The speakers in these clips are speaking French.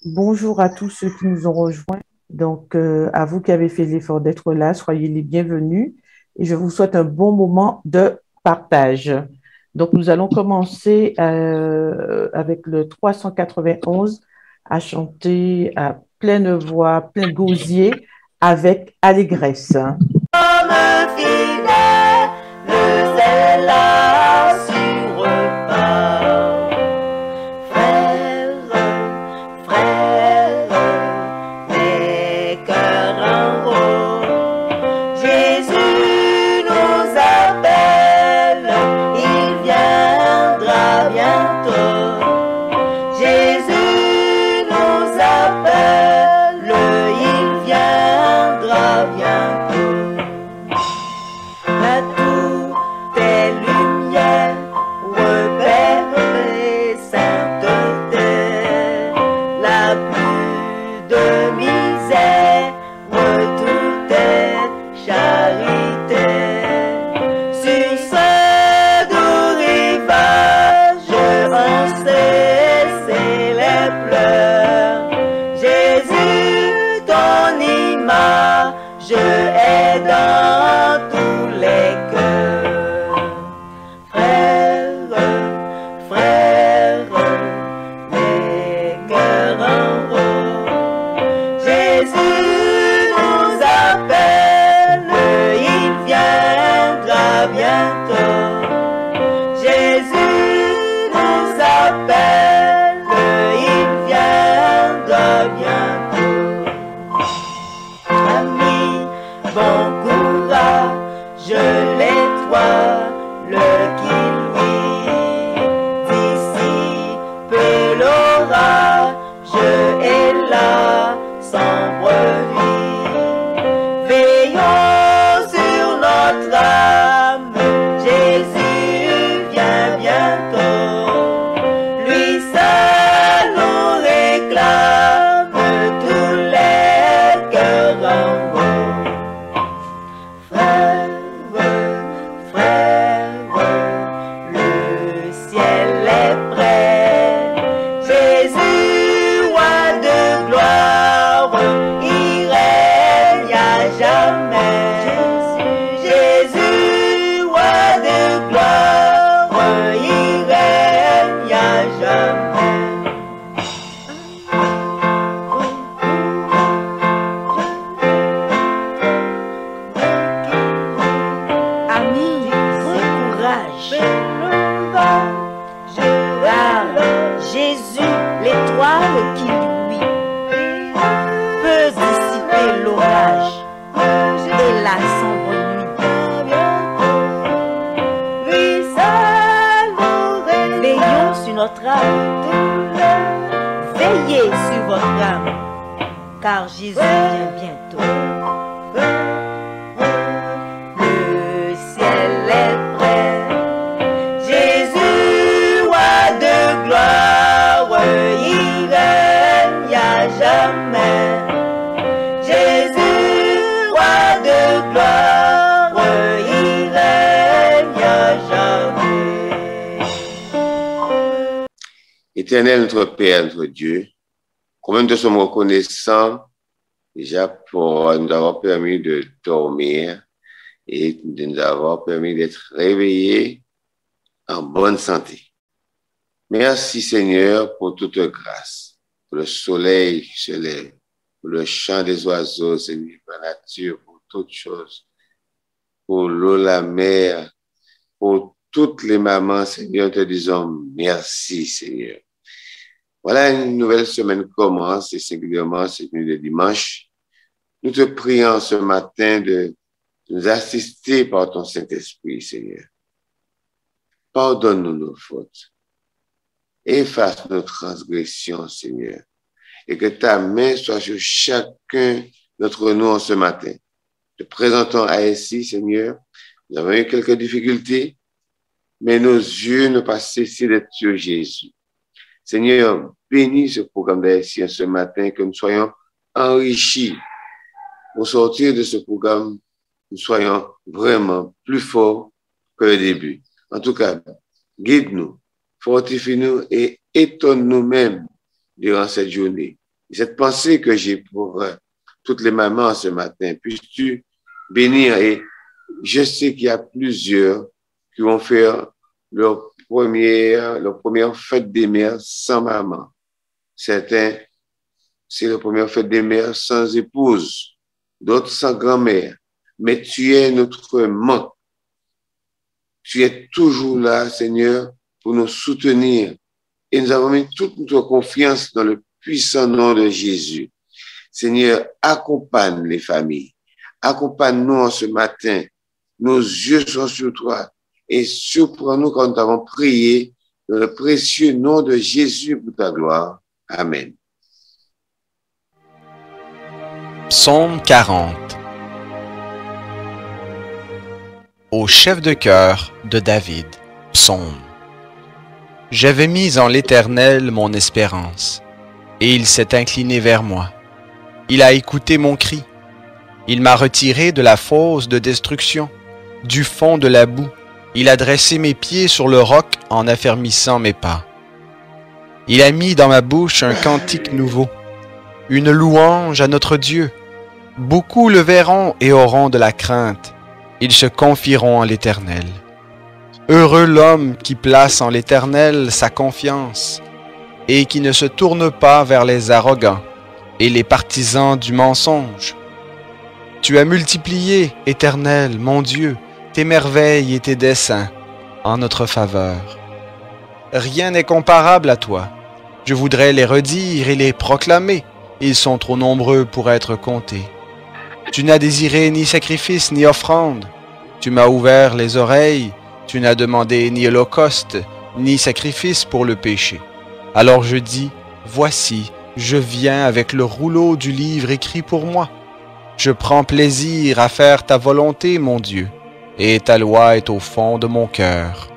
Bonjour à tous ceux qui nous ont rejoints. À vous qui avez fait l'effort d'être là, soyez les bienvenus et je vous souhaite un bon moment de partage. Nous allons commencer avec le 391 à chanter à pleine voix, plein gosier avec allégresse. Homme fidèle, c'est là sur pas. Frères, frères, les cœurs en haut, Jésus nous appelle, il viendra bientôt. Jésus nous appelle, il viendra bientôt. À toutes tes lumières, repère et sainteté, la plus de misère, toute est charité. Sur ce doux rivage, on cesse les pleurs. Jésus, ton image est dans tous les cœurs. Frères, frères, les cœurs en haut, Jésus nous appelle, il viendra bientôt. Jésus nous appelle, il viendra bientôt. Ami, bon courage, l'étoile qui luit dissipe l'orage et la sombre nuit. Veillons sur notre âme, Jésus vient bientôt. Lui seul nous réclame, tous les cœurs en haut. Frères, frères, le ciel est prêt. Jésus, roi de gloire, il règne à jamais. Jésus, roi de gloire, il règne à jamais. Ami, bon courage. Car Jésus, l'étoile qui luit, peut dissiper l'orage et la sombre nuit. Veillons sur notre âme, veillez sur votre âme, car Jésus vient bientôt. Le ciel est prêt. Jésus, roi de gloire, il règne à jamais. Jésus, roi de gloire, il règne à jamais. Éternel, notre Père, notre Dieu, combien nous te sommes reconnaissants déjà pour nous avoir permis de dormir et de nous avoir permis d'être réveillés en bonne santé. Merci Seigneur pour toute grâce, pour le soleil qui se lève, pour le chant des oiseaux, Seigneur, pour la nature, pour toutes choses, pour l'eau, la mer, pour toutes les mamans, Seigneur, te disons merci Seigneur. Voilà, une nouvelle semaine commence et singulièrement cette nuit de dimanche. Nous te prions ce matin de nous assister par ton Saint-Esprit, Seigneur. Pardonne-nous nos fautes. Efface nos transgressions, Seigneur. Et que ta main soit sur chacun d'entre nous en ce matin. Te présentons à ici, Seigneur. Nous avons eu quelques difficultés, mais nos yeux ne pas cessé d'être sur Jésus. Seigneur, bénis ce programme d'Haïtien ce matin, que nous soyons enrichis pour sortir de ce programme, nous soyons vraiment plus forts que le début. En tout cas, guide-nous, fortifie-nous et étonne nous-mêmes durant cette journée. cette pensée que j'ai pour toutes les mamans ce matin, puisses-tu bénir, et je sais qu'il y a plusieurs qui vont faire leur première fête des mères sans maman. Certains, c'est la première fête des mères sans épouse, d'autres sans grand-mère. Mais tu es notre maman. Tu es toujours là, Seigneur, pour nous soutenir. Et nous avons mis toute notre confiance dans le puissant nom de Jésus. Seigneur, accompagne les familles. Accompagne-nous en ce matin. Nos yeux sont sur toi. Et surprends-nous quand nous avons prié dans le précieux nom de Jésus pour ta gloire. Amen. Psaume 40. Au chef de chœur de David. Psaume. J'avais mis en l'Éternel mon espérance, et il s'est incliné vers moi. Il a écouté mon cri. Il m'a retiré de la fosse de destruction, du fond de la boue. Il a dressé mes pieds sur le roc en affermissant mes pas. Il a mis dans ma bouche un cantique nouveau, une louange à notre Dieu. Beaucoup le verront et auront de la crainte. Ils se confieront en l'Éternel. Heureux l'homme qui place en l'Éternel sa confiance et qui ne se tourne pas vers les arrogants et les partisans du mensonge. Tu as multiplié, Éternel, mon Dieu, tes merveilles et tes desseins en notre faveur. Rien n'est comparable à toi. Je voudrais les redire et les proclamer. Ils sont trop nombreux pour être comptés. Tu n'as désiré ni sacrifice ni offrande. Tu m'as ouvert les oreilles. Tu n'as demandé ni holocauste, ni sacrifice pour le péché. Alors je dis, voici, je viens avec le rouleau du livre écrit pour moi. Je prends plaisir à faire ta volonté, mon Dieu, et ta loi est au fond de mon cœur.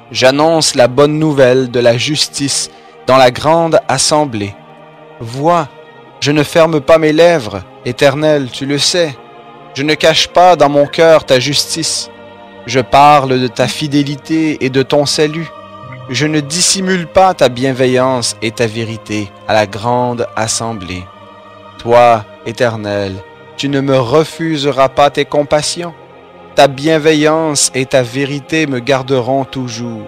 J'annonce la bonne nouvelle de la justice dans la grande assemblée. Vois, je ne ferme pas mes lèvres, Éternel, tu le sais. Je ne cache pas dans mon cœur ta justice. Je parle de ta fidélité et de ton salut. Je ne dissimule pas ta bienveillance et ta vérité à la grande assemblée. Toi, Éternel, tu ne me refuseras pas tes compassions. Ta bienveillance et ta vérité me garderont toujours.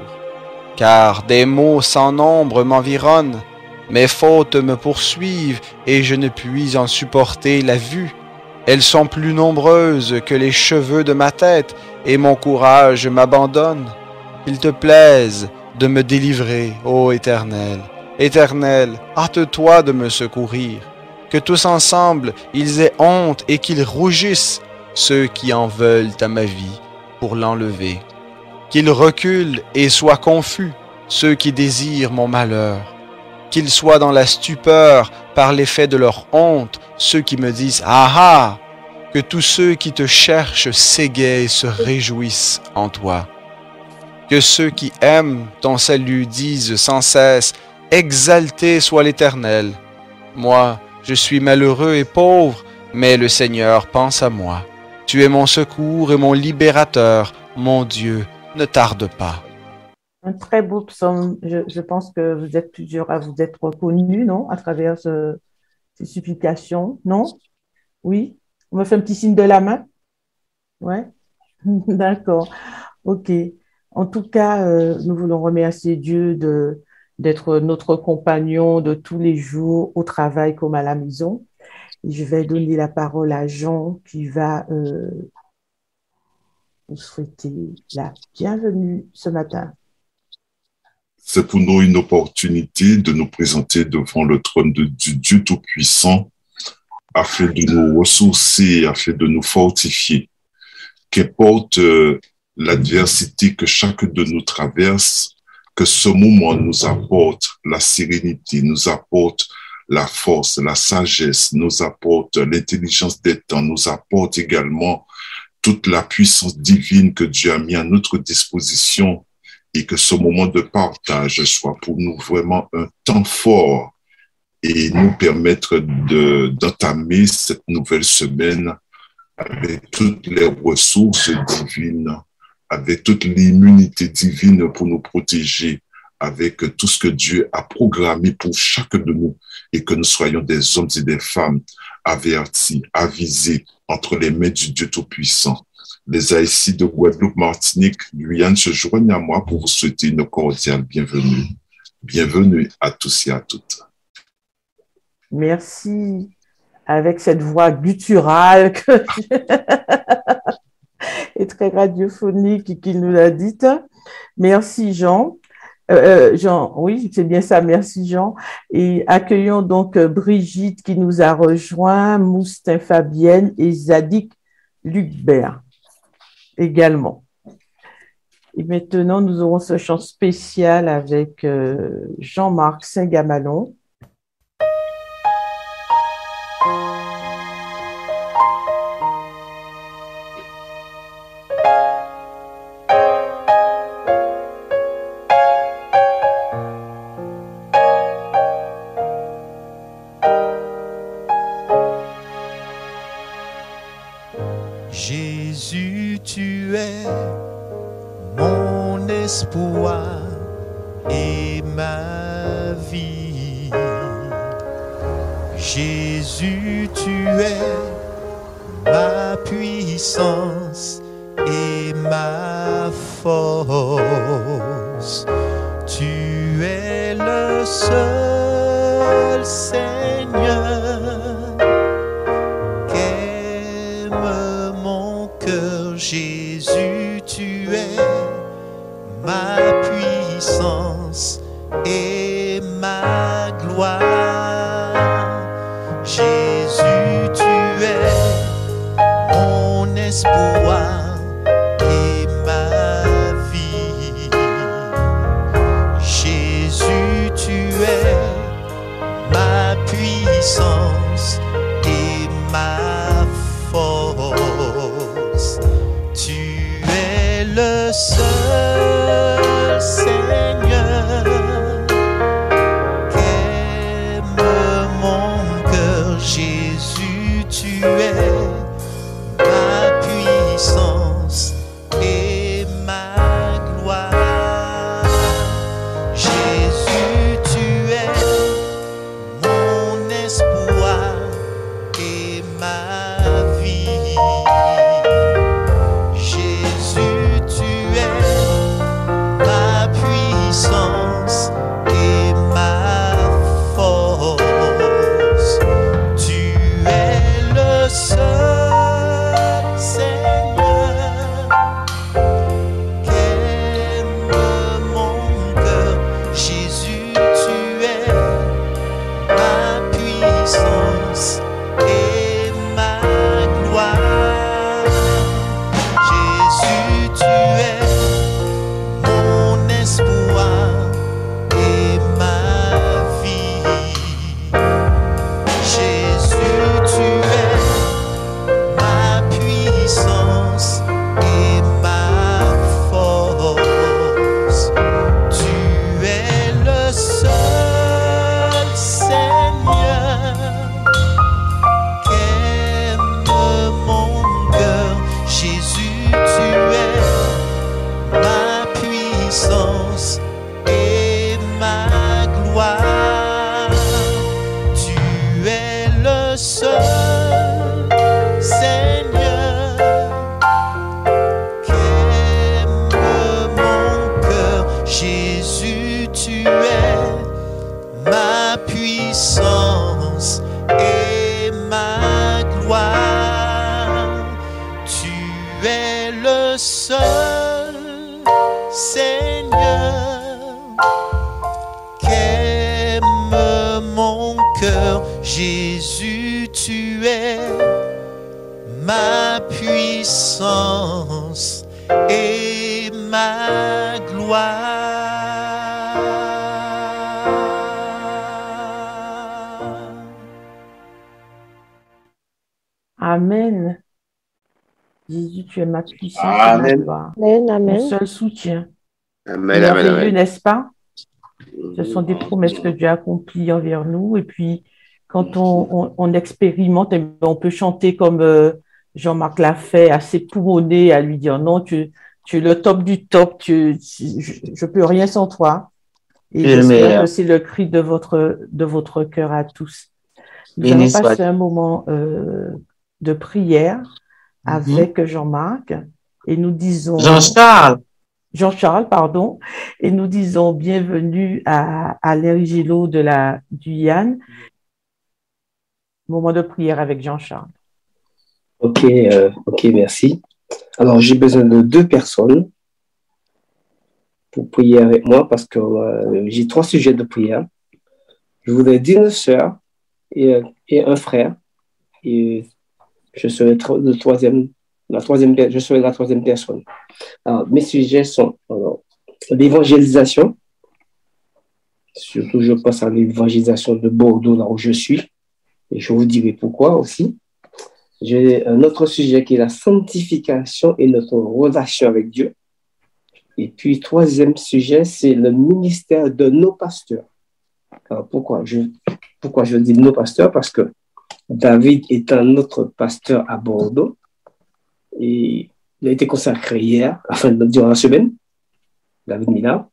Car des maux sans nombre m'environnent, mes fautes me poursuivent et je ne puis en supporter la vue. Elles sont plus nombreuses que les cheveux de ma tête et mon courage m'abandonne. Qu'il te plaise de me délivrer, ô Éternel. Éternel, hâte-toi de me secourir. Que tous ensemble ils aient honte et qu'ils rougissent, ceux qui en veulent à ma vie pour l'enlever. Qu'ils reculent et soient confus, ceux qui désirent mon malheur. Qu'ils soient dans la stupeur par l'effet de leur honte, ceux qui me disent « Ah ah !» Que tous ceux qui te cherchent s'égayent et se réjouissent en toi. Que ceux qui aiment ton salut disent sans cesse « Exalté soit l'Éternel !» Moi, je suis malheureux et pauvre, mais le Seigneur pense à moi. Tu es mon secours et mon libérateur, mon Dieu, ne tarde pas. Un très beau psaume. Je pense que vous êtes plusieurs à vous être reconnus, non, à travers ces supplications, non? Oui? On me fait un petit signe de la main? Ouais? D'accord. OK. En tout cas, nous voulons remercier Dieu d'être notre compagnon de tous les jours, au travail comme à la maison. Et je vais donner la parole à Jean qui va vous souhaiter la bienvenue ce matin. C'est pour nous une opportunité de nous présenter devant le trône du Dieu Tout-Puissant afin de nous ressourcer, afin de nous fortifier. Qu'importe l'adversité que chacun de nous traverse, que ce moment nous apporte la sérénité, nous apporte la force, la sagesse, nous apporte l'intelligence des temps, nous apporte également toute la puissance divine que Dieu a mis à notre disposition et que ce moment de partage soit pour nous vraiment un temps fort et nous permettre d'entamer cette nouvelle semaine avec toutes les ressources divines, avec toute l'immunité divine pour nous protéger avec tout ce que Dieu a programmé pour chacun de nous et que nous soyons des hommes et des femmes avertis, avisés entre les mains du Dieu Tout-Puissant. Les Haïtiens de Guadeloupe, Martinique, Guyane se joignent à moi pour vous souhaiter une cordiale bienvenue. Bienvenue à tous et à toutes. Merci. Avec cette voix gutturale et très radiophonique qu'il nous l'a dite. Merci, Jean. Jean, oui, c'est bien ça, merci Jean. Et accueillons donc Brigitte qui nous a rejoint, Moustin Fabienne et Zadik Lucbert également. Et maintenant, nous aurons ce chant spécial avec Jean-Marc Saint-Gamalon. Jésus, tu es mon espoir et ma vie. Jésus, tu es ma puissance et ma force. Tu es le seul Seigneur. Jésus, tu es ma puissance et ma gloire. Jésus, tu es mon espoir et ma vie. Jésus, tu es ma puissance et ma force. Tu es le seul Seigneur qu'aime mon cœur. Jésus, tu es ma puissance et ma gloire. Jésus, tu es mon espoir et ma vie. Jésus, tu es ma puissance et ma force. Tu es le seul Seigneur qu'aime mon cœur. Jésus, tu es ma puissance et ma gloire. Jésus, tu es mon espoir et ma vie. Jésus, tu es ma puissance et ma force. Tu es le seul Seigneur qu'aime mon cœur. Jésus, tu es ma puissance et ma gloire. Tu es le seul Seigneur qu'aime mon cœur. Jésus, tu es ma puissance et ma gloire. Tu es le seul Seigneur qu'aime mon cœur. Jésus, tu es ma puissance et ma gloire. Amen. Jésus, tu es ma puissance et ma Amen. gloire. Amen, Mon amen. seul soutien. Amen, amen, Merveilleux, amen. n'est-ce pas? Ce sont des promesses que Dieu a accomplies envers nous. Et puis, quand on expérimente, eh bien, on peut chanter comme Jean-Marc l'a fait, à s'époumoner, à lui dire non, tu es le top du top, je ne peux rien sans toi. Et Tu es le j'espère meilleur. que c'est le cri de votre cœur à tous. Nous Béni allons soit passer Dieu. un moment de prière avec Jean-Marc et nous disons, Jean-Charles, Jean-Charles, pardon, et nous disons bienvenue à Alain Gillot du Yann. Moment de prière avec Jean-Charles. Ok, merci. Alors, j'ai besoin de 2 personnes pour prier avec moi parce que j'ai 3 sujets de prière. Je voudrais dire une sœur et un frère. Et je serai je serai la 3e personne. Alors, mes sujets sont l'évangélisation. Surtout, je pense à l'évangélisation de Bordeaux, là où je suis. Et je vous dirai pourquoi aussi. J'ai un autre sujet qui est la sanctification et notre relation avec Dieu. Et puis, 3e sujet, c'est le ministère de nos pasteurs. Alors, pourquoi je dis nos pasteurs? Parce que David étant notre pasteur à Bordeaux, et il a été consacré hier, durant la semaine, David Millard,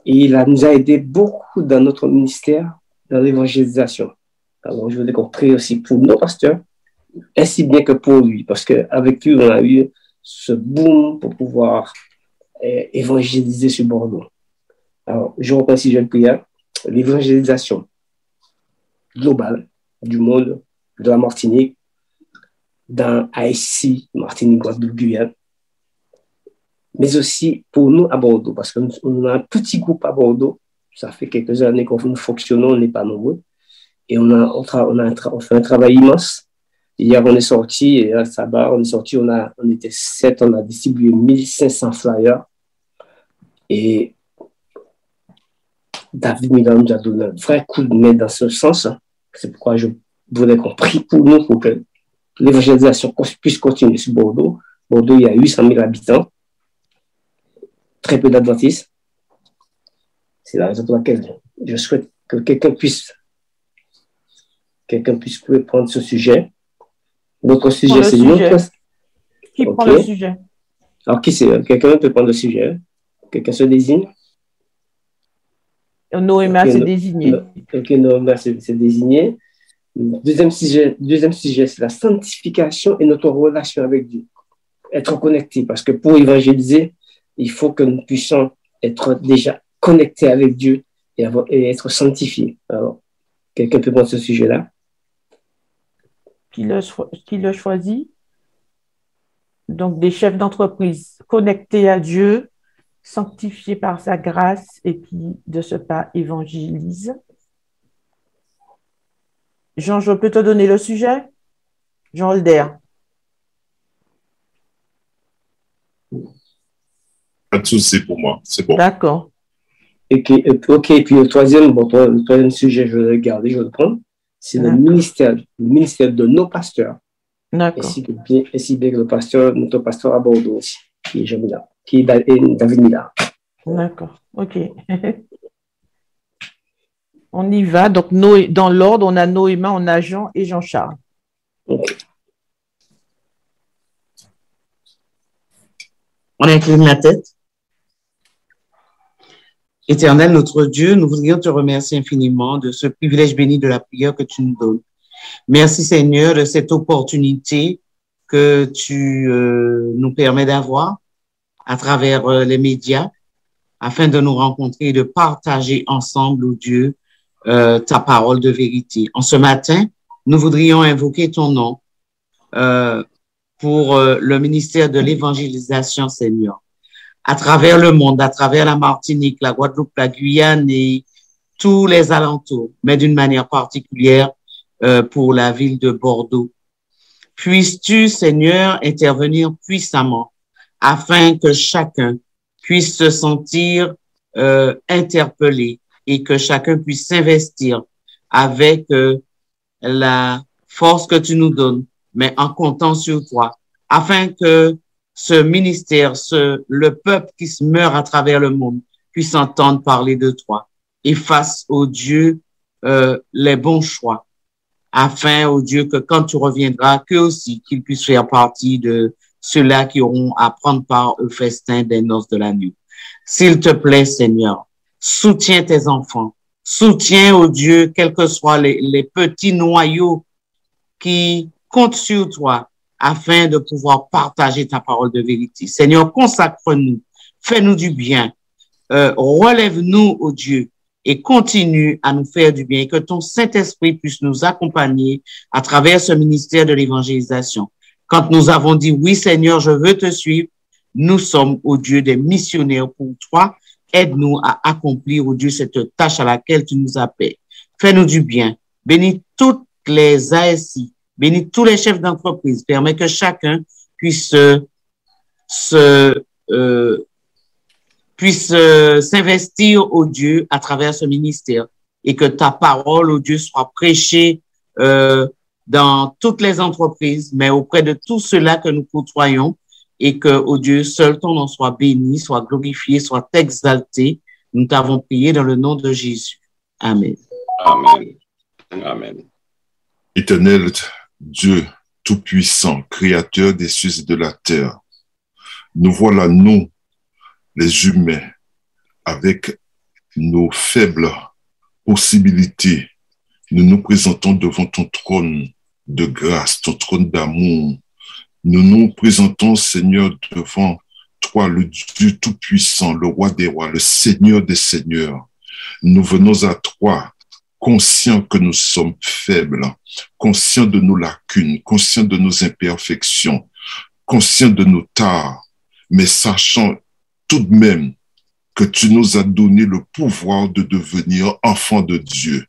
et il nous a aidé beaucoup dans notre ministère, dans l'évangélisation. Alors, je voudrais qu'on prie aussi pour nos pasteurs, ainsi bien que pour lui, parce qu'avec lui, on a eu ce boom pour pouvoir évangéliser sur Bordeaux. Alors, je reprends si je prière, l'évangélisation globale du monde, de la Martinique, dans Haïti, Martinique, Guadeloupe, Guyane, mais aussi pour nous à Bordeaux, parce qu'on a un petit groupe à Bordeaux, ça fait quelques années qu'on fonctionnons, on n'est pas nombreux, et on fait un travail immense. Hier, on est sorti, et à Sabah, on était 7, on a distribué 1500 flyers, et David Milan nous a donné un vrai coup de main dans ce sens. C'est pourquoi je voudrais qu'on prie pour nous, pour que l'évangélisation puisse continuer sur Bordeaux. Bordeaux, il y a 800 000 habitants, très peu d'adventistes. C'est la raison pour laquelle je souhaite que quelqu'un puisse prendre ce sujet. Notre sujet, c'est notre... Qui prend le sujet? Alors, qui c'est? Quelqu'un peut prendre le sujet? Quelqu'un se désigne? Noéma s'est désigné. Ok, Noéma s'est désigné. Deuxième sujet, c'est la sanctification et notre relation avec Dieu. Être connecté, parce que pour évangéliser, il faut que nous puissions être déjà connectés avec Dieu et être sanctifiés. Alors, quelqu'un peut prendre ce sujet-là? Qui le choisit? Donc, des chefs d'entreprise connectés à Dieu, sanctifiés par sa grâce et qui, de ce pas, évangélisent. Jean, je peux te donner le sujet? Jean Holder. Pas de souci pour moi, c'est bon. D'accord. Ok, et puis le troisième sujet, je vais le garder, je vais le prendre. C'est le ministère de nos pasteurs. D'accord. Ainsi bien que notre pasteur à Bordeaux aussi, qui est David Millard. D'accord, ok. On y va. Donc, dans l'ordre, on a Noéma, on a Jean et Jean-Charles. Okay. On incline la tête. Éternel, notre Dieu, nous voudrions te remercier infiniment de ce privilège béni de la prière que tu nous donnes. Merci Seigneur de cette opportunité que tu nous permets d'avoir à travers les médias afin de nous rencontrer et de partager ensemble, oh Dieu, ta parole de vérité. En ce matin, nous voudrions invoquer ton nom pour le ministère de l'évangélisation, Seigneur. À travers le monde, à travers la Martinique, la Guadeloupe, la Guyane et tous les alentours, mais d'une manière particulière pour la ville de Bordeaux. Puisses-tu, Seigneur, intervenir puissamment afin que chacun puisse se sentir interpellé et que chacun puisse s'investir avec la force que tu nous donnes, mais en comptant sur toi, afin que ce ministère, le peuple qui se meurt à travers le monde puisse entendre parler de toi et fasse, ô Dieu, les bons choix, afin, ô Dieu, que quand tu reviendras, qu'eux aussi, qu'ils puissent faire partie de ceux-là qui auront à prendre part au festin des noces de l'agneau. S'il te plaît, Seigneur, Soutiens tes enfants. Soutiens, oh Dieu, quels que soient les petits noyaux qui comptent sur toi afin de pouvoir partager ta parole de vérité. Seigneur, consacre-nous, fais-nous du bien, relève-nous, oh Dieu, et continue à nous faire du bien, et que ton Saint-Esprit puisse nous accompagner à travers ce ministère de l'évangélisation. Quand nous avons dit, oui Seigneur, je veux te suivre, nous sommes, oh Dieu, des missionnaires pour toi. Aide-nous à accomplir, oh Dieu, cette tâche à laquelle tu nous appelles. Fais-nous du bien. Bénis toutes les ASI. Bénis tous les chefs d'entreprise. Permets que chacun puisse s'investir, oh Dieu, à travers ce ministère, et que ta parole, oh Dieu, soit prêchée dans toutes les entreprises, mais auprès de tous ceux-là que nous côtoyons, et que, oh Dieu, seul ton nom soit béni, soit glorifié, soit exalté. Nous t'avons prié dans le nom de Jésus. Amen. Amen. Amen. Éternel Dieu Tout-Puissant, Créateur des cieux et de la terre, nous voilà, nous, les humains, avec nos faibles possibilités, nous nous présentons devant ton trône de grâce, ton trône d'amour. Nous nous présentons, Seigneur, devant toi, le Dieu Tout-Puissant, le Roi des Rois, le Seigneur des Seigneurs. Nous venons à toi, conscients que nous sommes faibles, conscients de nos lacunes, conscients de nos imperfections, conscients de nos torts, mais sachant tout de même que tu nous as donné le pouvoir de devenir enfants de Dieu.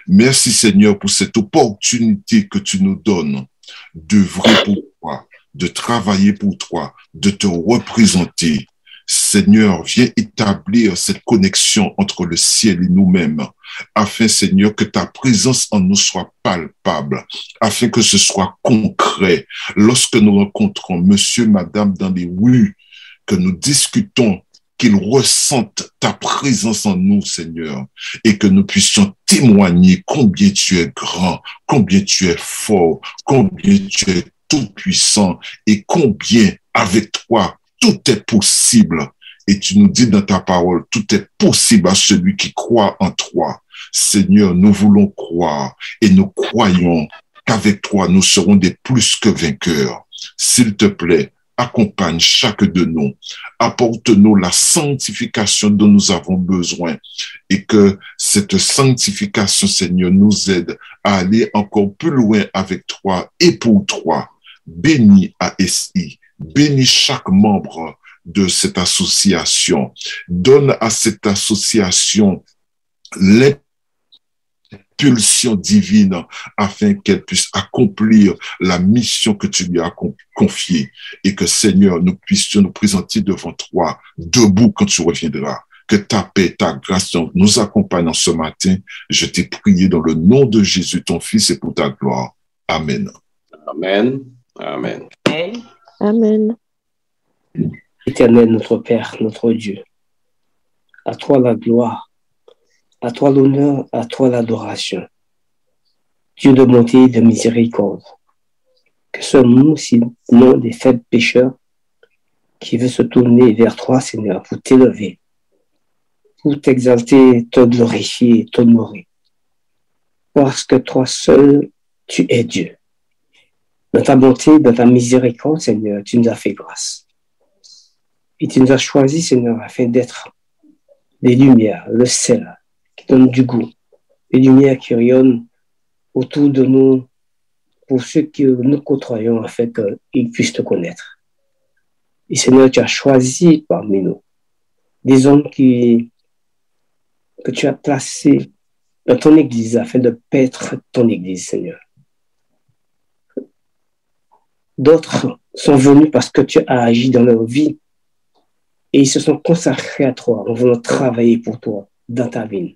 Merci Seigneur pour cette opportunité que tu nous donnes d'œuvrer pour toi, de travailler pour toi, de te représenter. Seigneur, viens établir cette connexion entre le ciel et nous-mêmes, afin, Seigneur, que ta présence en nous soit palpable, afin que ce soit concret. Lorsque nous rencontrons monsieur, madame dans les rues, que nous discutons, qu'ils ressentent ta présence en nous, Seigneur, et que nous puissions témoigner combien tu es grand, combien tu es fort, combien tu es tout-puissant, et combien avec toi, tout est possible. Et tu nous dis dans ta parole, tout est possible à celui qui croit en toi. Seigneur, nous voulons croire et nous croyons qu'avec toi, nous serons des plus que vainqueurs. S'il te plaît, accompagne chaque de nous. Apporte-nous la sanctification dont nous avons besoin et que cette sanctification, Seigneur, nous aide à aller encore plus loin avec toi et pour toi. Bénis ASI. Bénis chaque membre de cette association. Donne à cette association l'impulsion divine afin qu'elle puisse accomplir la mission que tu lui as confiée et que, Seigneur, nous puissions nous présenter devant toi debout quand tu reviendras. Que ta paix, ta grâce nous accompagnent ce matin. Je t'ai prié dans le nom de Jésus, ton Fils, et pour ta gloire. Amen. Amen. Amen. Amen. Éternel, notre Père, notre Dieu, à toi la gloire, à toi l'honneur, à toi l'adoration. Dieu de bonté et de miséricorde, que sommes-nous sinon des faibles pécheurs qui veulent se tourner vers toi, Seigneur, pour t'élever, pour t'exalter, te glorifier, t'honorer. Parce que toi seul, tu es Dieu. Dans ta bonté, dans ta miséricorde, Seigneur, tu nous as fait grâce. Et tu nous as choisis, Seigneur, afin d'être des lumières, le sel qui donne du goût, les lumières qui rayonnent autour de nous pour ceux que nous côtoyons afin qu'ils puissent te connaître. Et Seigneur, tu as choisi parmi nous des hommes que tu as placés dans ton Église afin de paître ton Église, Seigneur. D'autres sont venus parce que tu as agi dans leur vie et ils se sont consacrés à toi en voulant travailler pour toi dans ta vie.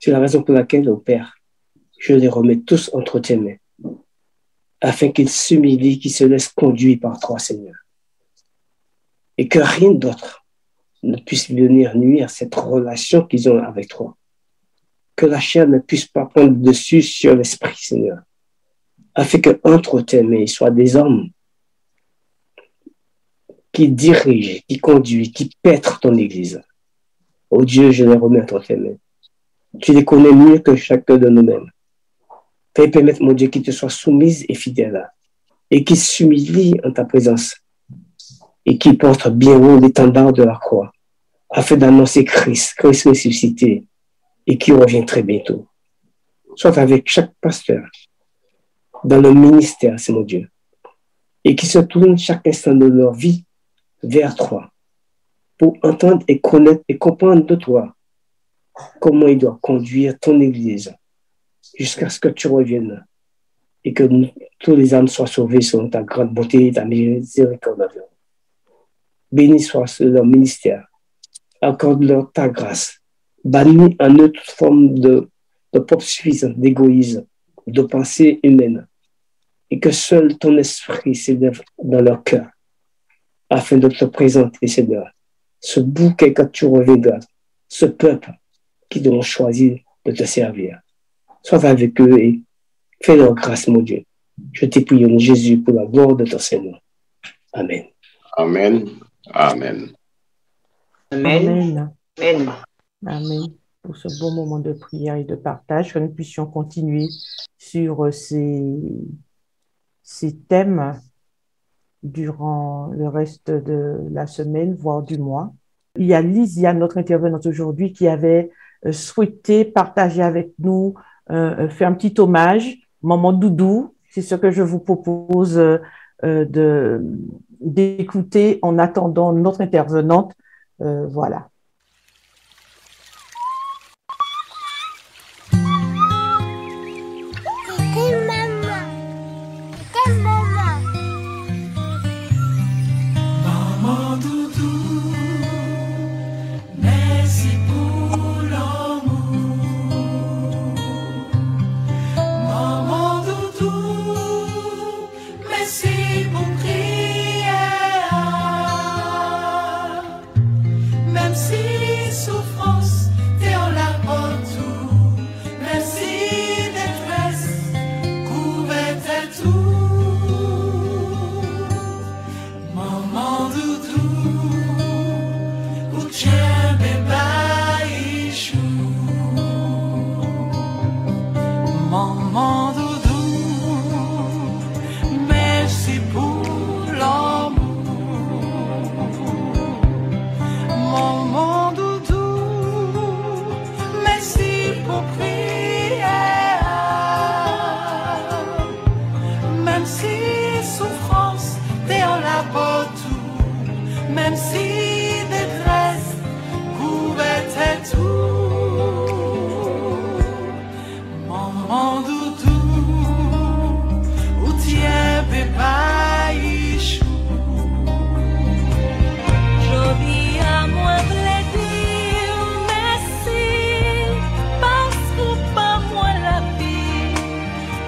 C'est la raison pour laquelle, au Père, je les remets tous entre tes mains afin qu'ils s'humilient, qu'ils se laissent conduire par toi, Seigneur. Et que rien d'autre ne puisse venir nuire à cette relation qu'ils ont avec toi. Que la chair ne puisse pas prendre dessus sur l'esprit, Seigneur. Afin qu'entre tes mains, ils soient des hommes qui dirigent, qui conduisent, qui paîtrent ton Église. Oh Dieu, je les remets entre tes mains. Tu les connais mieux que chacun de nous-mêmes. Fais permettre, mon Dieu, qu'ils te soient soumises et fidèles et qu'ils s'humilient en ta présence et qu'ils portent bien haut l'étendard de la croix afin d'annoncer Christ ressuscité et qui revient très bientôt. Sois avec chaque pasteur dans le ministère, c'est mon Dieu, et qui se tournent chaque instant de leur vie vers toi pour entendre et connaître et comprendre de toi comment ils doivent conduire ton Église jusqu'à ce que tu reviennes et que tous les âmes soient sauvées selon ta grande bonté et ta miséricorde. Béni soit leur ministère. Accorde-leur ta grâce. Bannis en eux toute forme de propre suffisance, d'égoïsme, de pensée humaine. Et que seul ton esprit s'élève dans leur cœur afin de te présenter, Seigneur, ce bouquet que tu reviendras, ce peuple qui ont choisi de te servir. Sois avec eux et fais leur grâce, mon Dieu. Je te prie en Jésus pour la gloire de ton Seigneur. Amen. Amen. Amen. Amen. Amen. Amen. Pour ce beau moment de prière et de partage, que nous puissions continuer sur ces thèmes durant le reste de la semaine, voire du mois. Il y a Lysia, notre intervenante aujourd'hui, qui avait souhaité partager avec nous, faire un petit hommage, Maman Doudou. C'est ce que je vous propose d'écouter en attendant notre intervenante. Voilà.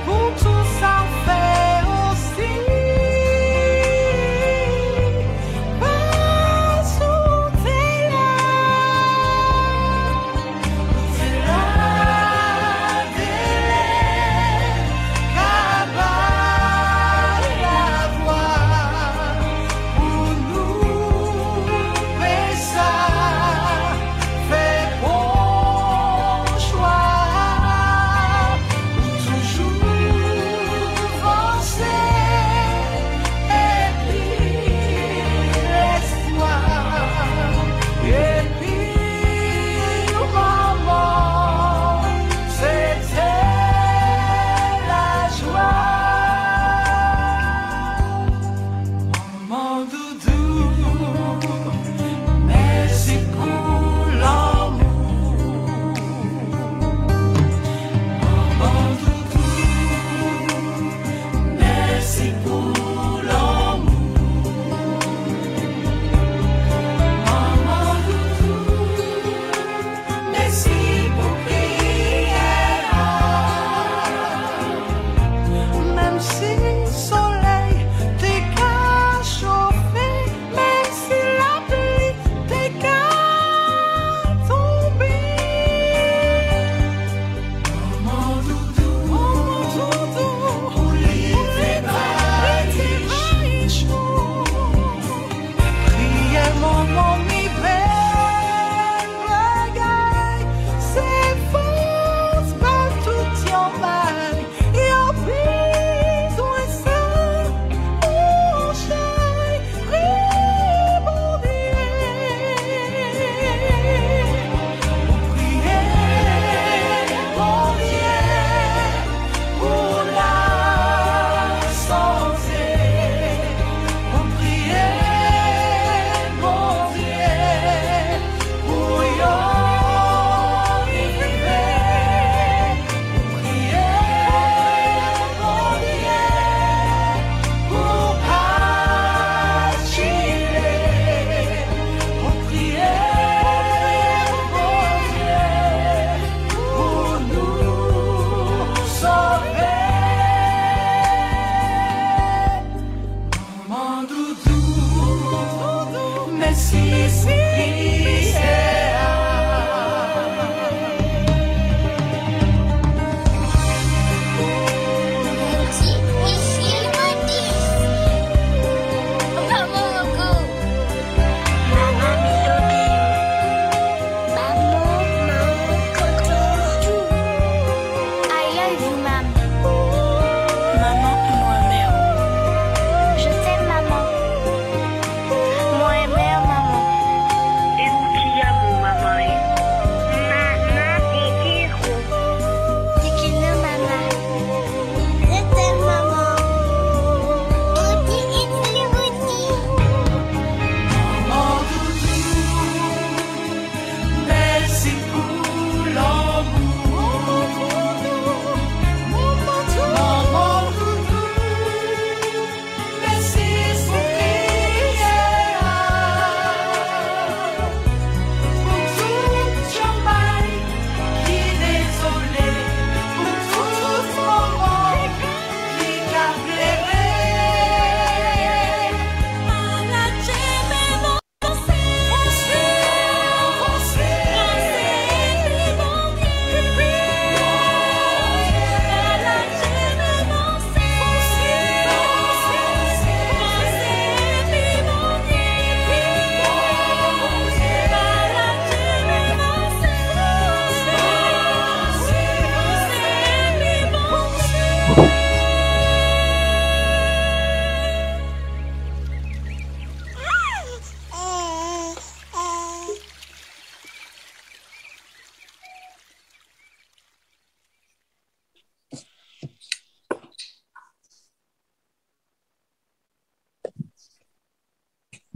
Pour tout ça fait, oh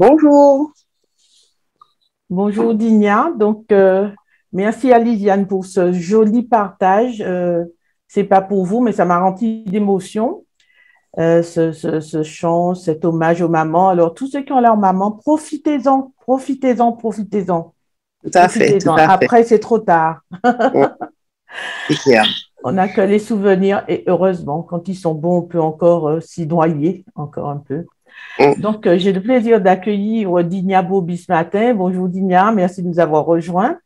Bonjour. Bonjour Digna. Donc, merci à Lisiane pour ce joli partage. C'est pas pour vous, mais ça m'a rempli d'émotion. Ce chant, cet hommage aux mamans. Alors, tous ceux qui ont leur maman, profitez-en, profitez-en, profitez-en. Tout à fait. Tout à fait. Après, c'est trop tard. C'est clair. On n'a que les souvenirs et heureusement, quand ils sont bons, on peut encore s'y noyer encore un peu. Donc, j'ai le plaisir d'accueillir Digna Bobby ce matin. Bonjour Digna, merci de nous avoir rejoints.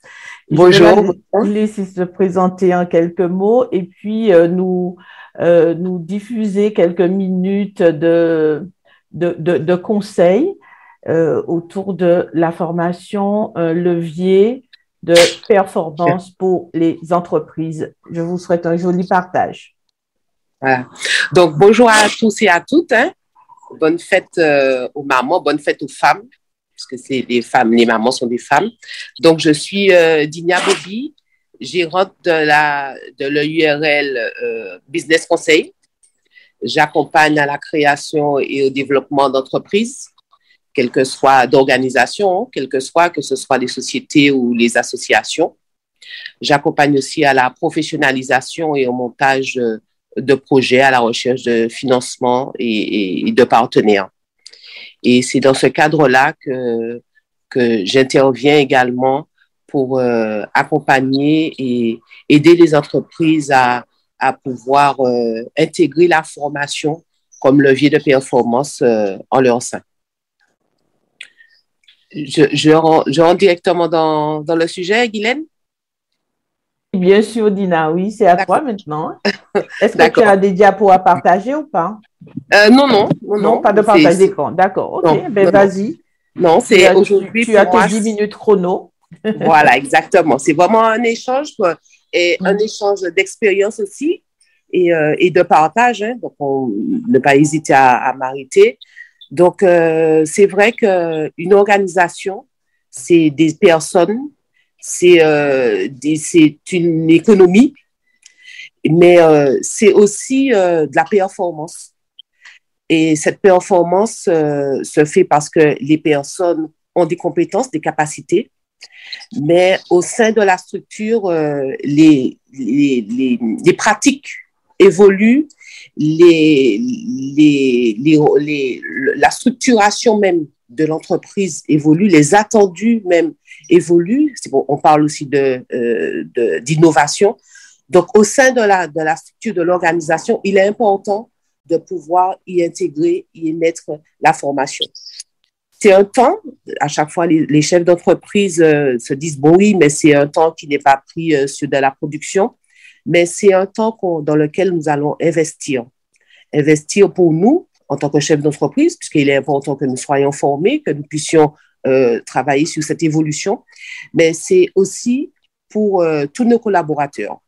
Bonjour. Je vais vous laisser se présenter en quelques mots et puis nous diffuser quelques minutes de conseils autour de la formation levier de performance pour les entreprises. Je vous souhaite un joli partage. Voilà. Donc, bonjour à tous et à toutes. Bonne fête aux mamans, bonne fête aux femmes, parce que c'est des femmes, les mamans sont des femmes. Donc, je suis Digna Bobby, gérante de l'URL Business Conseil. J'accompagne à la création et au développement d'entreprises, quelle que soit d'organisations, que ce soit les sociétés ou les associations. J'accompagne aussi à la professionnalisation et au montage de projets, à la recherche de financement et de partenaires. Et c'est dans ce cadre-là que j'interviens également pour accompagner et aider les entreprises à pouvoir intégrer la formation comme levier de performance en leur sein. Je rentre directement dans le sujet, Guylaine? Bien sûr, Dina, oui, c'est à toi maintenant. Est-ce que tu as des diapos à partager ou pas? Non, pas de partage d'écran. D'accord, ok, vas-y. Non, c'est aujourd'hui. Tu as tes 10 minutes chrono. Voilà, exactement. C'est vraiment un échange, et un échange d'expérience aussi et de partage. Donc, ne pas hésiter à m'arrêter. Donc, c'est vrai qu'une organisation, c'est des personnes, c'est une économie, mais c'est aussi de la performance. Et cette performance se fait parce que les personnes ont des compétences, des capacités, mais au sein de la structure, les pratiques évoluent, la structuration même de l'entreprise évolue, les attendus même évoluent. C'est bon, on parle aussi d'innovation. Donc, au sein de la structure de l'organisation, il est important de pouvoir y intégrer, y mettre la formation. C'est un temps, à chaque fois, les chefs d'entreprise se disent, bon oui, mais c'est un temps qui n'est pas pris sur de la production, mais c'est un temps dans lequel nous allons investir. Investir pour nous, en tant que chef d'entreprise, puisqu'il est important que nous soyons formés, que nous puissions travailler sur cette évolution, mais c'est aussi pour tous nos collaborateurs.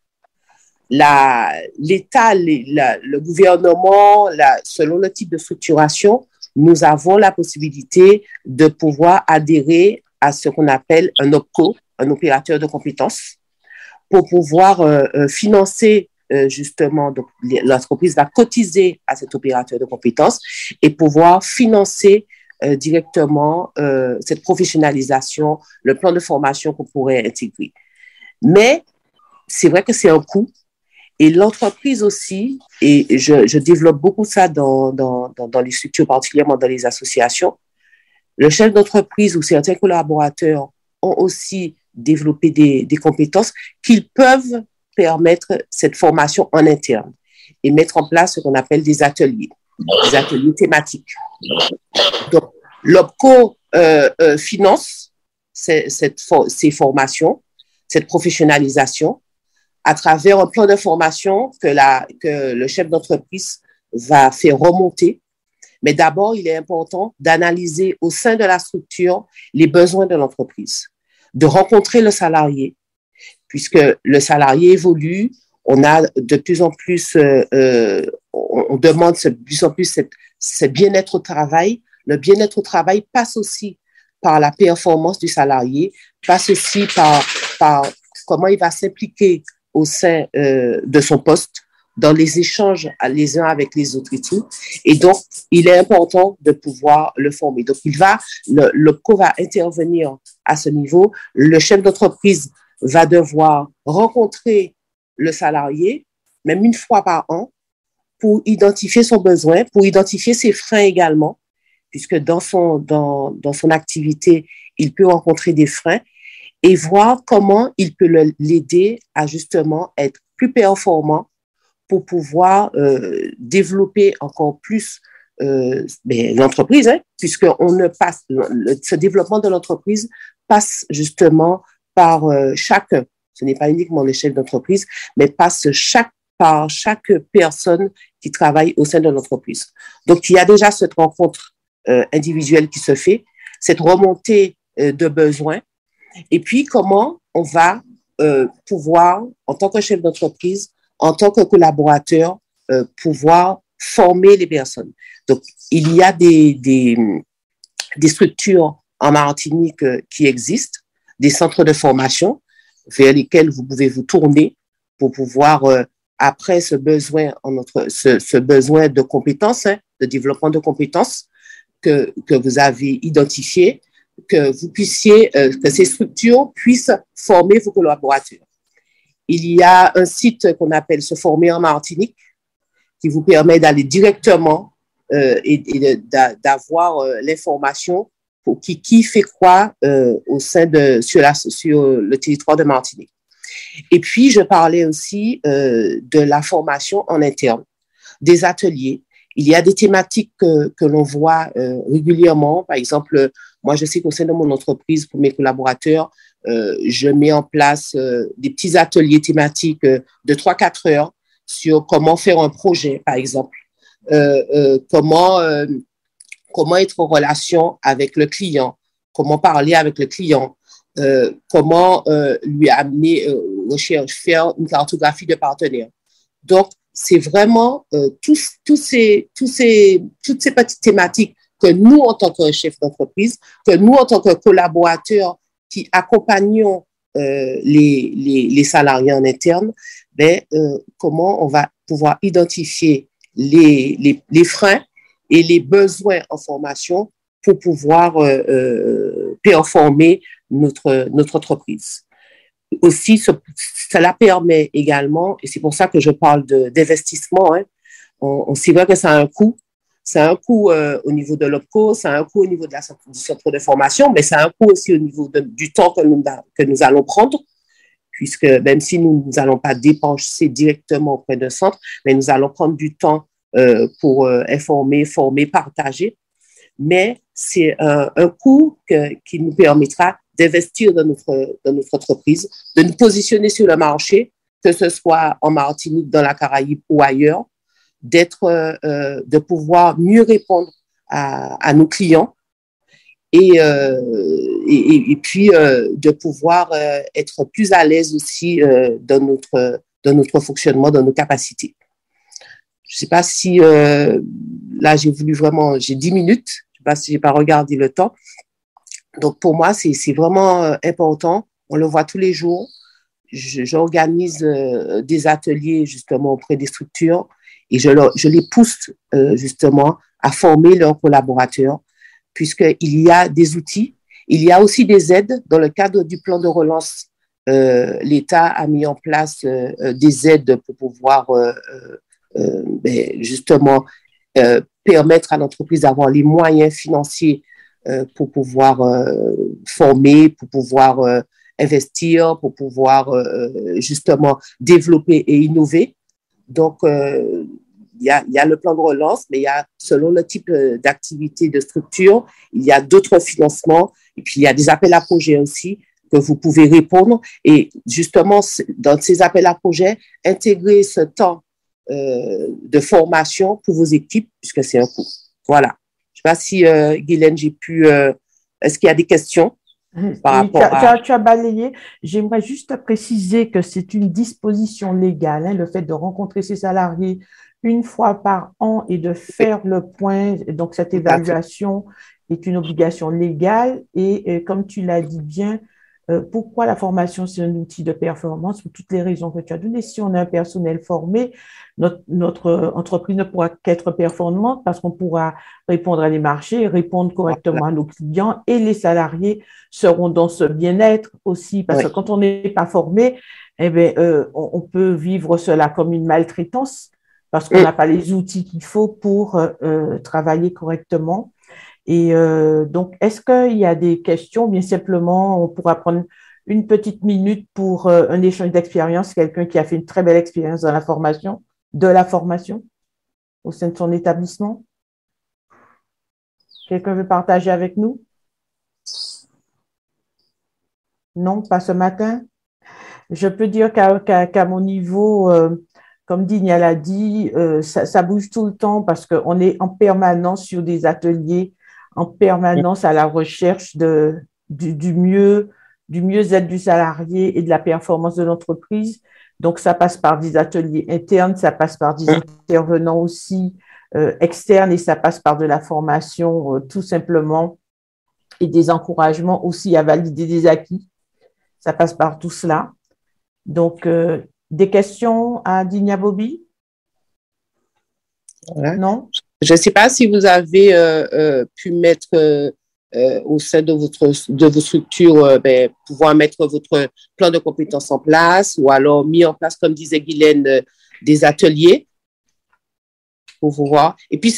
L'État, le gouvernement, selon le type de structuration, nous avons la possibilité de pouvoir adhérer à ce qu'on appelle un OPCO, un opérateur de compétences, pour pouvoir financer justement, donc l'entreprise va cotiser à cet opérateur de compétences et pouvoir financer directement cette professionnalisation, le plan de formation qu'on pourrait intégrer. Mais c'est vrai que c'est un coût. Et l'entreprise aussi, et je développe beaucoup ça dans les structures, particulièrement dans les associations, le chef d'entreprise ou certains collaborateurs ont aussi développé des compétences qu'ils peuvent permettre cette formation en interne et mettre en place ce qu'on appelle des ateliers thématiques. Donc, l'OPCO finance ces formations, cette professionnalisation, à travers un plan de formation que le chef d'entreprise va faire remonter. Mais d'abord, il est important d'analyser au sein de la structure les besoins de l'entreprise, de rencontrer le salarié, puisque le salarié évolue, on a de plus en plus, on demande de plus en plus ce bien-être au travail. Le bien-être au travail passe aussi par la performance du salarié, passe aussi par comment il va s'impliquer au sein de son poste, dans les échanges les uns avec les autres et tout. Et donc, il est important de pouvoir le former. Donc, l'OPCO va intervenir à ce niveau. Le chef d'entreprise va devoir rencontrer le salarié, même une fois par an, pour identifier son besoin, pour identifier ses freins également, puisque dans son activité, il peut rencontrer des freins, et voir comment il peut l'aider à justement être plus performant pour pouvoir développer encore plus l'entreprise, puisque ce développement de l'entreprise passe justement par chacun. Ce n'est pas uniquement le chef d'entreprise, mais passe par chaque personne qui travaille au sein de l'entreprise. Donc, il y a déjà cette rencontre individuelle qui se fait, cette remontée de besoins. Et puis, comment on va pouvoir, en tant que chef d'entreprise, en tant que collaborateur, pouvoir former les personnes. Donc, il y a des structures en Martinique qui existent, des centres de formation vers lesquels vous pouvez vous tourner pour pouvoir, après ce besoin de compétences, de développement de compétences que vous avez identifié, que vous puissiez, que ces structures puissent former vos collaborateurs. Il y a un site qu'on appelle Se former en Martinique qui vous permet d'aller directement et d'avoir l'information pour qui fait quoi au sein sur le territoire de Martinique. Et puis, je parlais aussi de la formation en interne, des ateliers. Il y a des thématiques que l'on voit régulièrement. Par exemple, moi, je sais qu'au sein de mon entreprise, pour mes collaborateurs, je mets en place des petits ateliers thématiques de 3-4 heures sur comment faire un projet, par exemple, comment être en relation avec le client, comment parler avec le client, comment lui amener faire une cartographie de partenaires. Donc, c'est vraiment toutes ces petites thématiques que nous, en tant que chef d'entreprise, que nous, en tant que collaborateurs qui accompagnons les salariés en interne, comment on va pouvoir identifier les freins et les besoins en formation pour pouvoir performer notre entreprise. Aussi, cela permet également, et c'est pour ça que je parle d'investissement, on sait bien que ça a un coût. Ça a un coût au niveau de l'OPCO, ça a un coût au niveau du centre de formation, mais ça a un coût aussi au niveau du temps que nous allons prendre. puisque même si nous n'allons pas dépenser directement auprès d'un centre, mais nous allons prendre du temps pour informer, former, partager. Mais c'est un coût qui nous permettra d'investir dans notre entreprise, de nous positionner sur le marché, que ce soit en Martinique, dans la Caraïbe ou ailleurs, de pouvoir mieux répondre à nos clients et puis de pouvoir être plus à l'aise aussi dans notre fonctionnement, dans nos capacités. Je ne sais pas si là j'ai 10 minutes, je ne sais pas si j'ai pas regardé le temps. Donc pour moi c'est vraiment important. On le voit tous les jours. J'organise des ateliers justement auprès des structures et je les pousse justement à former leurs collaborateurs, puisqu'il y a des outils, il y a aussi des aides. Dans le cadre du plan de relance, l'État a mis en place des aides pour pouvoir justement permettre à l'entreprise d'avoir les moyens financiers pour pouvoir former, pour pouvoir investir, pour pouvoir justement développer et innover. Donc, il y a le plan de relance, mais il y a, selon le type d'activité, de structure, il y a d'autres financements, et puis il y a des appels à projets aussi que vous pouvez répondre. Et justement, dans ces appels à projets, intégrer ce temps de formation pour vos équipes, puisque c'est un coût. Voilà. Je ne sais pas si, Guylaine, est-ce qu'il y a des questions par rapport à... Tu as balayé. J'aimerais juste préciser que c'est une disposition légale, le fait de rencontrer ses salariés une fois par an et de faire le point. Donc, cette évaluation est une obligation légale. Et comme tu l'as dit bien, pourquoi la formation, c'est un outil de performance pour toutes les raisons que tu as données. Si on a un personnel formé, notre entreprise ne pourra qu'être performante parce qu'on pourra répondre à les marchés, répondre correctement à nos clients et les salariés seront dans ce bien-être aussi. Parce que quand on n'est pas formé, on peut vivre cela comme une maltraitance parce qu'on n'a pas les outils qu'il faut pour travailler correctement. Et donc, est-ce qu'il y a des questions? Bien simplement, on pourra prendre une petite minute pour un échange d'expérience, quelqu'un qui a fait une très belle expérience dans de la formation au sein de son établissement. Quelqu'un veut partager avec nous? Non, pas ce matin. Je peux dire qu'à mon niveau, comme Digna l'a dit, ça bouge tout le temps parce qu'on est en permanence sur des ateliers, en permanence à la recherche du mieux-être du salarié et de la performance de l'entreprise. Donc, ça passe par des ateliers internes, ça passe par des intervenants aussi externes et ça passe par de la formation tout simplement et des encouragements aussi à valider des acquis. Ça passe par tout cela. Donc, des questions à Digna Bobby? Voilà. Non? Je ne sais pas si vous avez pu mettre au sein de vos structures, pouvoir mettre votre plan de compétences en place ou alors mis en place, comme disait Guylaine, des ateliers pour vous voir. Et puis,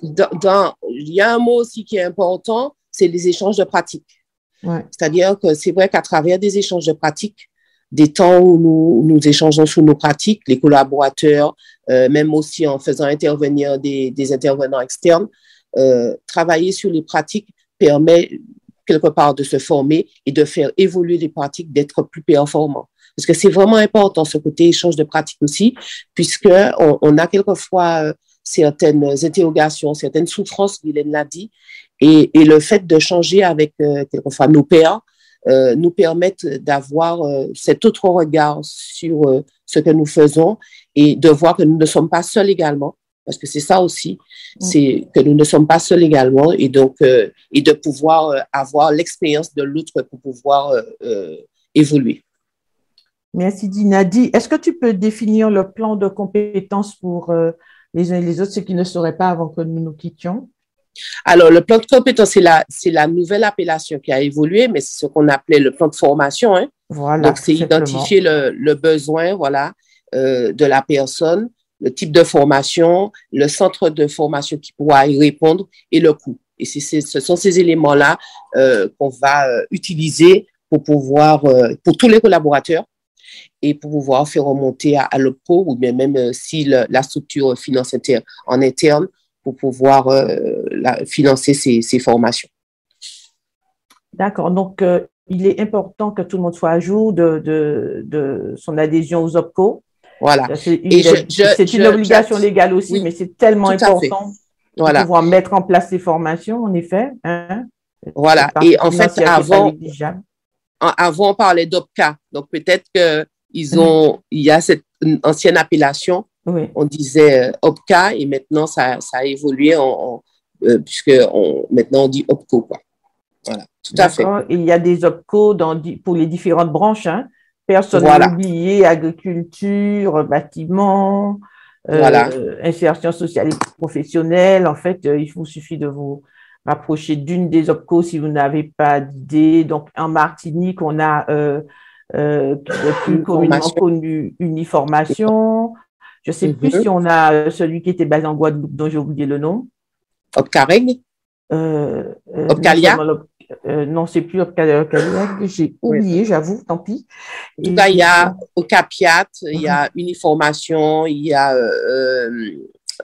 il y a un mot aussi qui est important, c'est les échanges de pratiques. Ouais. C'est-à-dire que c'est vrai qu'à travers des échanges de pratiques, des temps où nous échangeons sur nos pratiques, les collaborateurs, même aussi en faisant intervenir des intervenants externes, travailler sur les pratiques permet quelque part de se former et de faire évoluer les pratiques, d'être plus performants. Parce que c'est vraiment important ce côté échange de pratiques aussi, puisqu'on a quelquefois certaines interrogations, certaines souffrances, Guylaine l'a dit, et le fait de changer avec quelquefois nos pairs nous permettent d'avoir cet autre regard sur ce que nous faisons et de voir que nous ne sommes pas seuls également, parce que c'est ça aussi, c'est que nous ne sommes pas seuls également et donc et de pouvoir avoir l'expérience de l'autre pour pouvoir évoluer. Merci Dinadi. Est-ce que tu peux définir le plan de compétences pour les uns et les autres, ceux qui ne sauraient pas avant que nous nous quittions? Alors, le plan de compétences, c'est la nouvelle appellation qui a évolué, mais c'est ce qu'on appelait le plan de formation. Hein. Voilà, donc, c'est identifier le besoin de la personne, le type de formation, le centre de formation qui pourra y répondre et le coût. Et ce sont ces éléments-là qu'on va utiliser pour pouvoir, pour tous les collaborateurs. et pour pouvoir faire remonter à l'OPCO ou bien même si la structure finance en interne pour pouvoir financer ces formations. D'accord. Donc, il est important que tout le monde soit à jour de son adhésion aux OPCO. Voilà. C'est une obligation légale aussi, oui, mais c'est tellement important de pouvoir mettre en place ces formations, en effet. Hein? Voilà. Et en fait, avant, on parlait d'OPCA. Donc, peut-être il y a cette ancienne appellation. Oui. On disait OPCA et maintenant, ça a évolué puisque maintenant, on dit OPCO, quoi. Voilà, tout à fait. Il y a des OPCO pour les différentes branches. Hein. Personne n'a oublié agriculture, bâtiment, insertion sociale et professionnelle. En fait, il vous suffit de vous rapprocher d'une des OPCO si vous n'avez pas d'idée. Donc, en Martinique, on a plus communément connu Uniformation. Je ne sais plus si on a celui qui était basé en Guadeloupe, dont j'ai oublié le nom. Opcareg Opcalia non, c'est plus Opcalia, j'ai oublié, j'avoue, tant pis. En tout cas, il y a Ocapiat, il y a Uniformation, il y a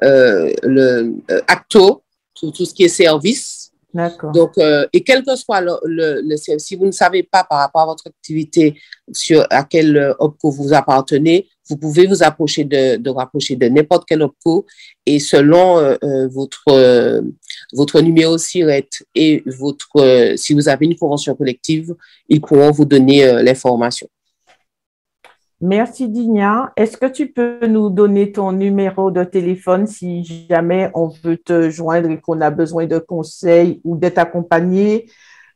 le Acto, tout ce qui est service. D'accord. Donc, et quel que soit le service, si vous ne savez pas par rapport à votre activité à quel OPCO vous appartenez, vous pouvez vous rapprocher de n'importe quel OPCO et selon votre numéro SIRET et si vous avez une convention collective, ils pourront vous donner l'information. Merci Digna. Est-ce que tu peux nous donner ton numéro de téléphone si jamais on veut te joindre et qu'on a besoin de conseils ou d'être accompagné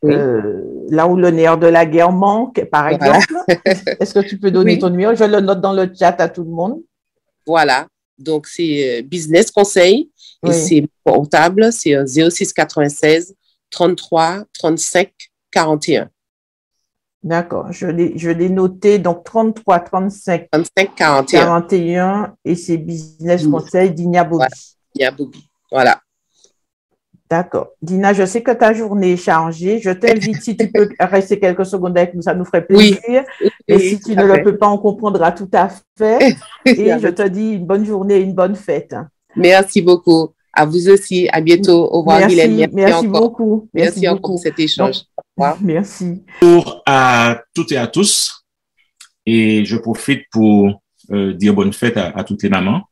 là où le nerf de la guerre manque, par exemple? Est-ce que tu peux donner ton numéro? Je le note dans le chat à tout le monde. Voilà. Donc, c'est Business Conseil et c'est portable, c'est 06 96 33 35 41. D'accord, je l'ai noté, donc 33 35 41 et c'est Business Conseil Digna Bobby. Digna Bobby, voilà. D'accord. Dina, je sais que ta journée est chargée. Je t'invite, si tu peux rester quelques secondes avec nous, ça nous ferait plaisir. Et si tu ne le peux pas, on comprendra tout à fait. Et je te dis une bonne journée et une bonne fête. Merci beaucoup. À vous aussi. À bientôt. Au revoir, Mylène. Merci beaucoup. Merci encore pour cet échange. Au revoir. Merci. Bonjour à toutes et à tous. Et je profite pour dire bonne fête à toutes les mamans.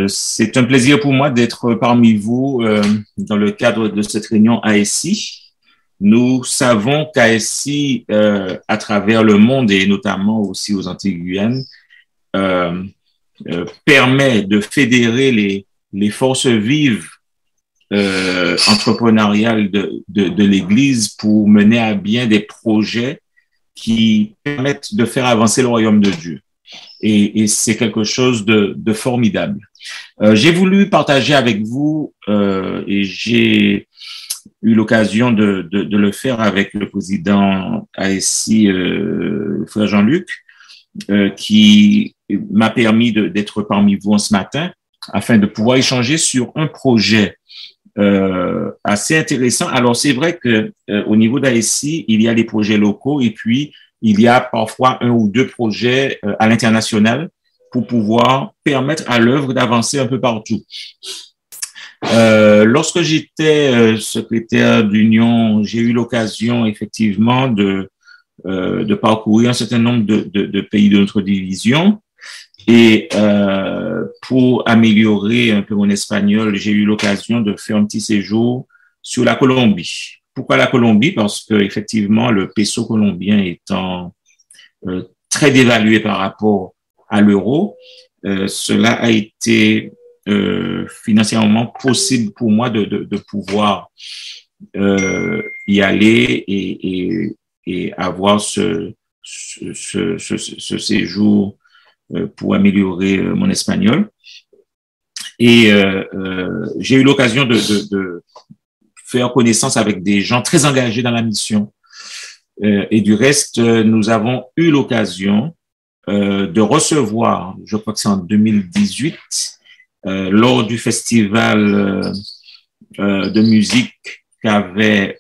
C'est un plaisir pour moi d'être parmi vous dans le cadre de cette réunion ASI. Nous savons qu'ASI, à travers le monde et notamment aussi aux Antilles-Guyane, permet de fédérer les forces vives entrepreneuriales de l'Église pour mener à bien des projets qui permettent de faire avancer le royaume de Dieu. Et c'est quelque chose de formidable. J'ai voulu partager avec vous, et j'ai eu l'occasion de le faire avec le président ASI, frère Jean-Luc, qui m'a permis d'être parmi vous ce matin, afin de pouvoir échanger sur un projet assez intéressant. Alors, c'est vrai que au niveau d'ASI, il y a des projets locaux et puis il y a parfois un ou deux projets à l'international pour pouvoir permettre à l'œuvre d'avancer un peu partout. Lorsque j'étais secrétaire d'Union, j'ai eu l'occasion effectivement de parcourir un certain nombre de pays de notre division. Et pour améliorer un peu mon espagnol, j'ai eu l'occasion de faire un petit séjour sur la Colombie. Pourquoi la Colombie? Parce que effectivement, le peso colombien étant très dévalué par rapport à l'euro, cela a été financièrement possible pour moi de pouvoir y aller et avoir ce séjour pour améliorer mon espagnol. Et j'ai eu l'occasion de faire connaissance avec des gens très engagés dans la mission. Et du reste, nous avons eu l'occasion de recevoir, je crois que c'est en 2018, lors du festival de musique qu'avait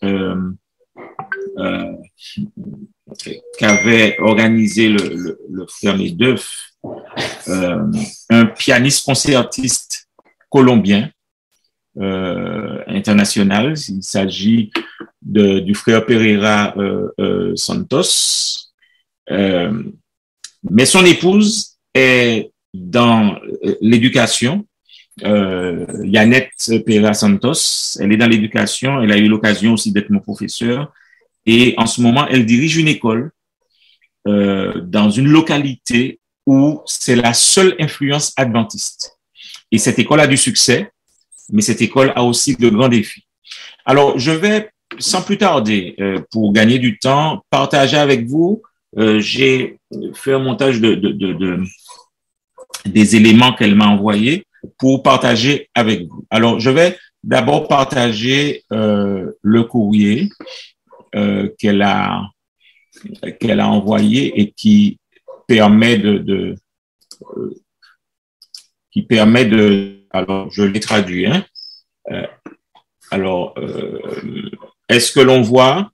qu'avait organisé le frère Medeuf, un pianiste concertiste colombien international. Il s'agit du frère Pereira Santos. Mais son épouse est dans l'éducation. Yannette Pereira Santos, elle est dans l'éducation. Elle a eu l'occasion aussi d'être mon professeur. Et en ce moment, elle dirige une école dans une localité où c'est la seule influence adventiste. Et cette école a du succès, mais cette école a aussi de grands défis. Alors, je vais, sans plus tarder, pour gagner du temps, partager avec vous. J'ai fait un montage des éléments qu'elle m'a envoyés pour partager avec vous. Alors, je vais d'abord partager le courrier qu'elle a envoyé et qui permet alors je l'ai traduit, hein. Alors, est-ce que l'on voit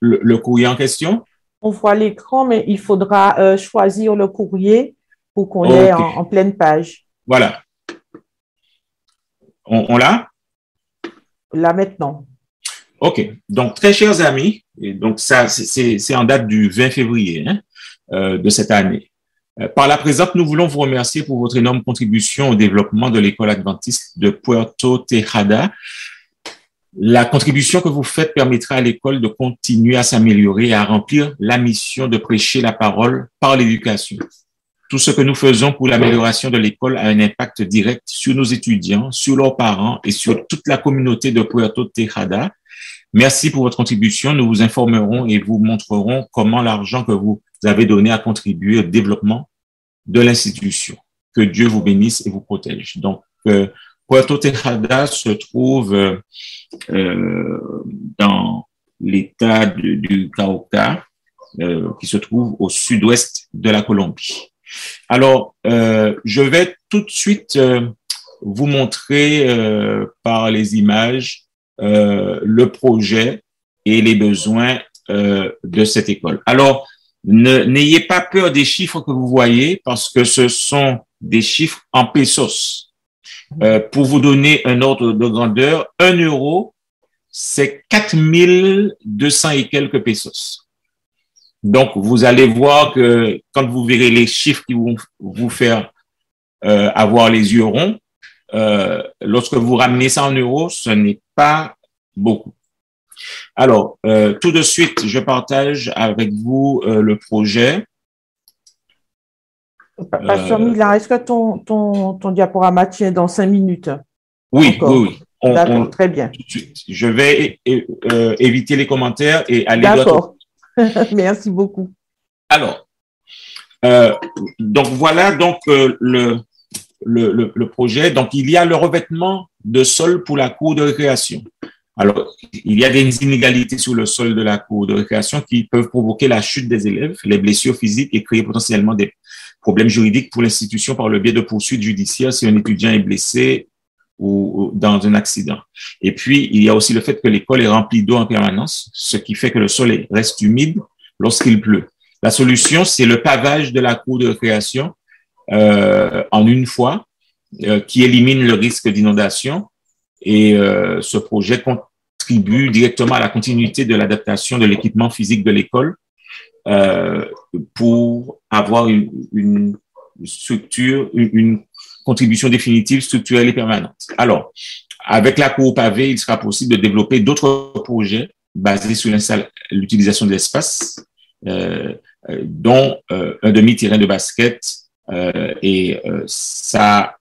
le courrier en question? On voit l'écran, mais il faudra choisir le courrier pour qu'on l'ait en pleine page. Voilà. On l'a? Là maintenant. OK. Donc, très chers amis, et donc ça, c'est en date du 20 février de cette année. Par la présente, nous voulons vous remercier pour votre énorme contribution au développement de l'école adventiste de Puerto Tejada. La contribution que vous faites permettra à l'école de continuer à s'améliorer et à remplir la mission de prêcher la parole par l'éducation. Tout ce que nous faisons pour l'amélioration de l'école a un impact direct sur nos étudiants, sur leurs parents et sur toute la communauté de Puerto Tejada. Merci pour votre contribution. Nous vous informerons et vous montrerons comment l'argent que vous avez donné a contribué au développement de l'institution. Que Dieu vous bénisse et vous protège. Donc, Puerto Tejada se trouve dans l'État du Cauca, qui se trouve au sud-ouest de la Colombie. Alors, je vais tout de suite vous montrer par les images le projet et les besoins de cette école. Alors, n'ayez pas peur des chiffres que vous voyez parce que ce sont des chiffres en pesos. Pour vous donner un ordre de grandeur, 1 euro, c'est 4200 et quelques pesos. Donc, vous allez voir que quand vous verrez les chiffres qui vont vous faire avoir les yeux ronds, lorsque vous ramenez ça en euros, ce n'est pas beaucoup. Alors, tout de suite, je partage avec vous le projet. Pasteur Milan, est-ce que ton diaporama tient dans 5 minutes? Oui, oui. D'accord, très bien. Je vais éviter les commentaires et aller. D'accord. Merci beaucoup. Alors, donc voilà donc le projet. Donc, il y a le revêtement de sol pour la cour de récréation. Alors, il y a des inégalités sur le sol de la cour de récréation qui peuvent provoquer la chute des élèves, les blessures physiques et créer potentiellement des problèmes juridiques pour l'institution par le biais de poursuites judiciaires si un étudiant est blessé ou dans un accident. Et puis, il y a aussi le fait que l'école est remplie d'eau en permanence, ce qui fait que le sol reste humide lorsqu'il pleut. La solution, c'est le pavage de la cour de récréation en une fois, qui élimine le risque d'inondation. Et ce projet contribue directement à la continuité de l'adaptation de l'équipement physique de l'école pour avoir une structure, une contribution définitive, structurelle et permanente. Alors, avec la cour pavée, il sera possible de développer d'autres projets basés sur l'utilisation de l'espace, dont un demi-terrain de basket, et ça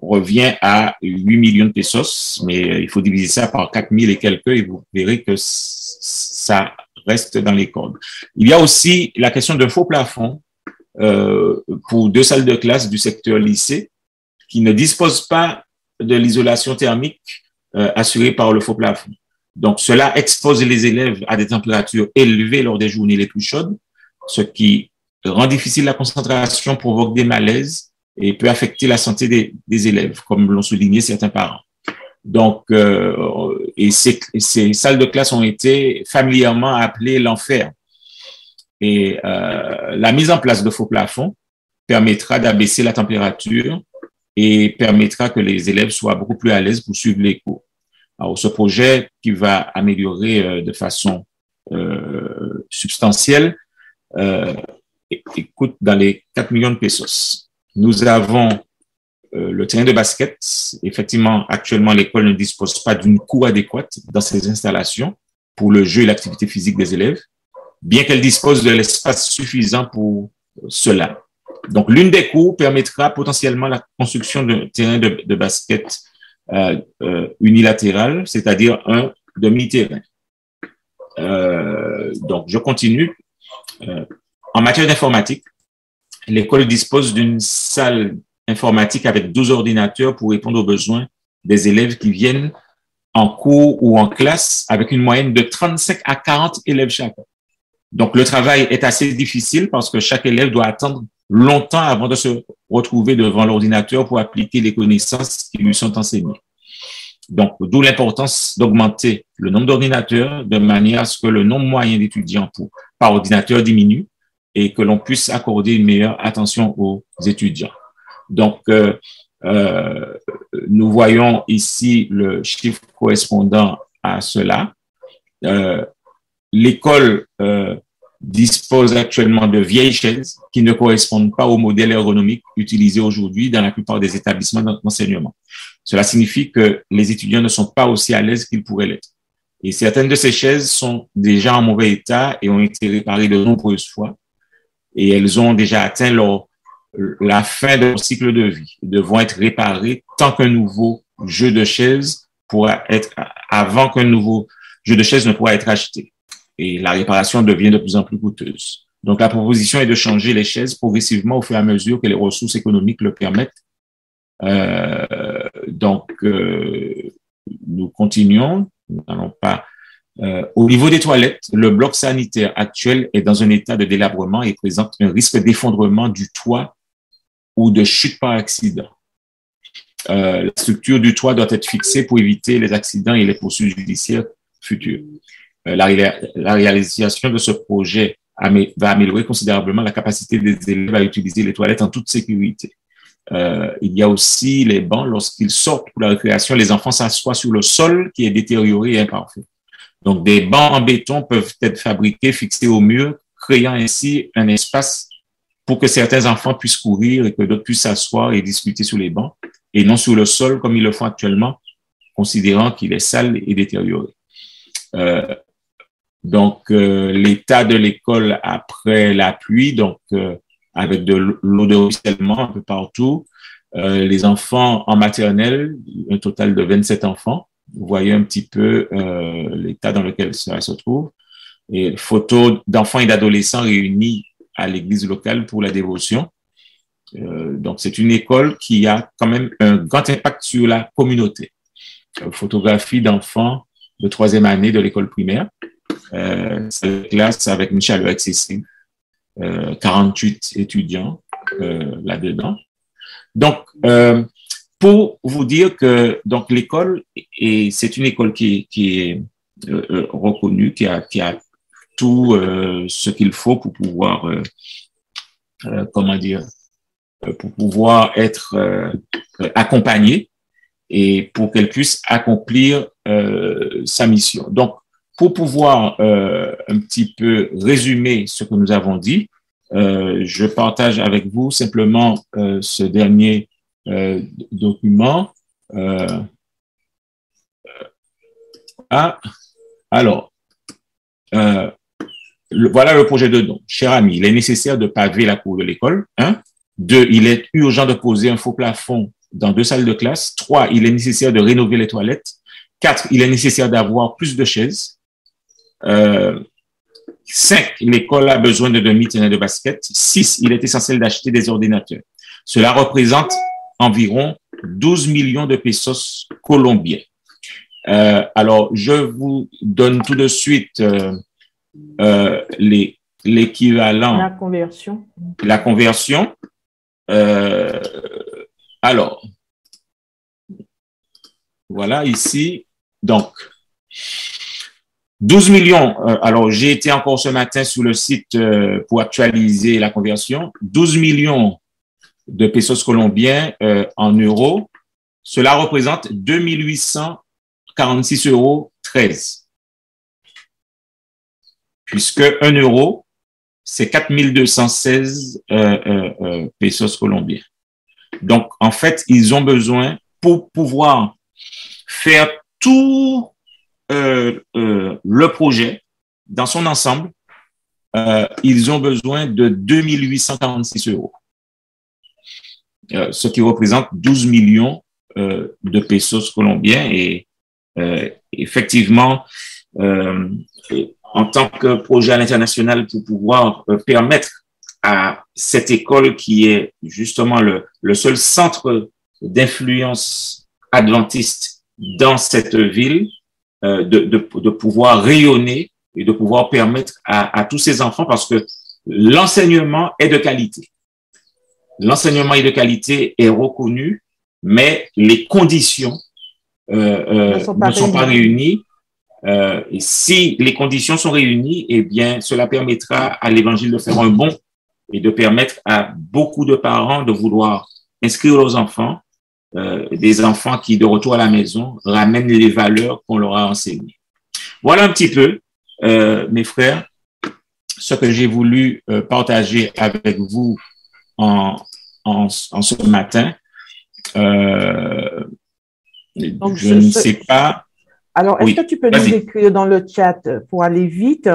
revient à 8 millions de pesos, mais il faut diviser ça par 4000 et quelques et vous verrez que ça reste dans les cordes. Il y a aussi la question d'un faux plafond pour 2 salles de classe du secteur lycée qui ne disposent pas de l'isolation thermique assurée par le faux plafond. Donc, cela expose les élèves à des températures élevées lors des journées les plus chaudes, ce qui rend difficile la concentration, provoque des malaises et peut affecter la santé des élèves, comme l'ont souligné certains parents. Donc, et ces salles de classe ont été familièrement appelées l'enfer. Et la mise en place de faux plafonds permettra d'abaisser la température et permettra que les élèves soient beaucoup plus à l'aise pour suivre les cours. Alors, ce projet qui va améliorer de façon substantielle coûte dans les 4 millions de pesos. Nous avons le terrain de basket. Effectivement, actuellement, l'école ne dispose pas d'une cour adéquate dans ses installations pour le jeu et l'activité physique des élèves, bien qu'elle dispose de l'espace suffisant pour cela. Donc, l'une des cours permettra potentiellement la construction d'un terrain de basket unilatéral, c'est-à-dire un demi-terrain. Donc, je continue. En matière d'informatique, l'école dispose d'une salle informatique avec 12 ordinateurs pour répondre aux besoins des élèves qui viennent en cours ou en classe avec une moyenne de 35 à 40 élèves chacun. Donc, le travail est assez difficile parce que chaque élève doit attendre longtemps avant de se retrouver devant l'ordinateur pour appliquer les connaissances qui lui sont enseignées. Donc, d'où l'importance d'augmenter le nombre d'ordinateurs de manière à ce que le nombre moyen d'étudiants par ordinateur diminue et que l'on puisse accorder une meilleure attention aux étudiants. Donc, nous voyons ici le chiffre correspondant à cela. L'école dispose actuellement de vieilles chaises qui ne correspondent pas au modèle ergonomique utilisé aujourd'hui dans la plupart des établissements d'enseignement. Cela signifie que les étudiants ne sont pas aussi à l'aise qu'ils pourraient l'être. Et certaines de ces chaises sont déjà en mauvais état et ont été réparées de nombreuses fois. Et elles ont déjà atteint la fin de leur cycle de vie. Elles devront être réparées tant qu'un nouveau jeu de chaises avant qu'un nouveau jeu de chaises ne pourra être acheté. Et la réparation devient de plus en plus coûteuse. Donc, la proposition est de changer les chaises progressivement au fur et à mesure que les ressources économiques le permettent. Donc, nous continuons. Nous n'allons pas. Au niveau des toilettes, le bloc sanitaire actuel est dans un état de délabrement et présente un risque d'effondrement du toit ou de chute par accident. La structure du toit doit être fixée pour éviter les accidents et les poursuites judiciaires futures. La réalisation de ce projet va améliorer considérablement la capacité des élèves à utiliser les toilettes en toute sécurité. Il y a aussi les bancs. Lorsqu'ils sortent pour la récréation, les enfants s'assoient sur le sol qui est détérioré et imparfait. Donc, des bancs en béton peuvent être fabriqués, fixés au mur, créant ainsi un espace pour que certains enfants puissent courir et que d'autres puissent s'asseoir et discuter sur les bancs et non sur le sol comme ils le font actuellement, considérant qu'il est sale et détérioré. Donc, l'état de l'école après la pluie, donc avec de l'eau de ruissellement un peu partout, les enfants en maternelle, un total de 27 enfants. Vous voyez un petit peu l'état dans lequel ça se trouve. Et photos d'enfants et d'adolescents réunis à l'église locale pour la dévotion. Donc, c'est une école qui a quand même un grand impact sur la communauté. Photographie d'enfants de 3e année de l'école primaire. C'est une classe avec une chaleur excessive. 48 étudiants là-dedans. Donc, pour vous dire que donc l'école, c'est une école qui est reconnue, qui a tout ce qu'il faut pour pouvoir, pour pouvoir être accompagnée et pour qu'elle puisse accomplir sa mission. Donc, pour pouvoir un petit peu résumer ce que nous avons dit, je partage avec vous simplement ce dernier document. Alors, voilà le projet de don. Cher ami, il est nécessaire de paver la cour de l'école. 1. 2. Il est urgent de poser un faux plafond dans 2 salles de classe. 3. Il est nécessaire de rénover les toilettes. 4. Il est nécessaire d'avoir plus de chaises. 5. L'école a besoin de demi-terrain de basket. 6. Il est essentiel d'acheter des ordinateurs. Cela représente environ 12 millions de pesos colombiens. Alors, je vous donne tout de suite l'équivalent. La conversion. La conversion. Alors, voilà, ici. Donc, 12 millions. Alors, j'ai été encore ce matin sur le site pour actualiser la conversion. 12 millions de pesos colombiens en euros. Cela représente 2846,13 euros. Puisque 1 euro, c'est 4216 pesos colombiens. Donc, en fait, ils ont besoin, pour pouvoir faire tout le projet dans son ensemble, ils ont besoin de 2846 euros. Ce qui représente 12 millions de pesos colombiens. Et effectivement, en tant que projet à l'international, pour pouvoir permettre à cette école qui est justement le seul centre d'influence adventiste dans cette ville, de pouvoir rayonner et de pouvoir permettre à tous ces enfants, parce que l'enseignement est de qualité. L'enseignement est de qualité, est reconnu, mais les conditions ne sont pas réunies. Et si les conditions sont réunies, eh bien, cela permettra à l'Évangile de faire un bond et de permettre à beaucoup de parents de vouloir inscrire leurs enfants, des enfants qui, de retour à la maison, ramènent les valeurs qu'on leur a enseignées. Voilà un petit peu, mes frères, ce que j'ai voulu partager avec vous en ce matin. Donc, je ne sais pas. Alors, est-ce que tu peux nous écrire dans le chat pour aller vite,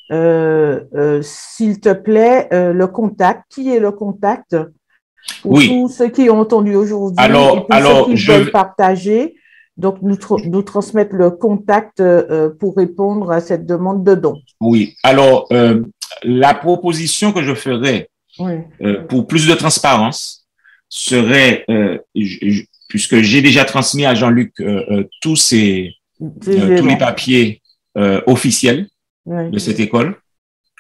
s'il te plaît, le contact, qui est le contact pour tous ceux qui ont entendu aujourd'hui et pour ceux qui veulent partager. Donc, nous transmettre le contact pour répondre à cette demande de don. Oui. Alors, la proposition que je ferais pour plus de transparence serait, puisque j'ai déjà transmis à Jean-Luc tous les papiers officiels de cette école,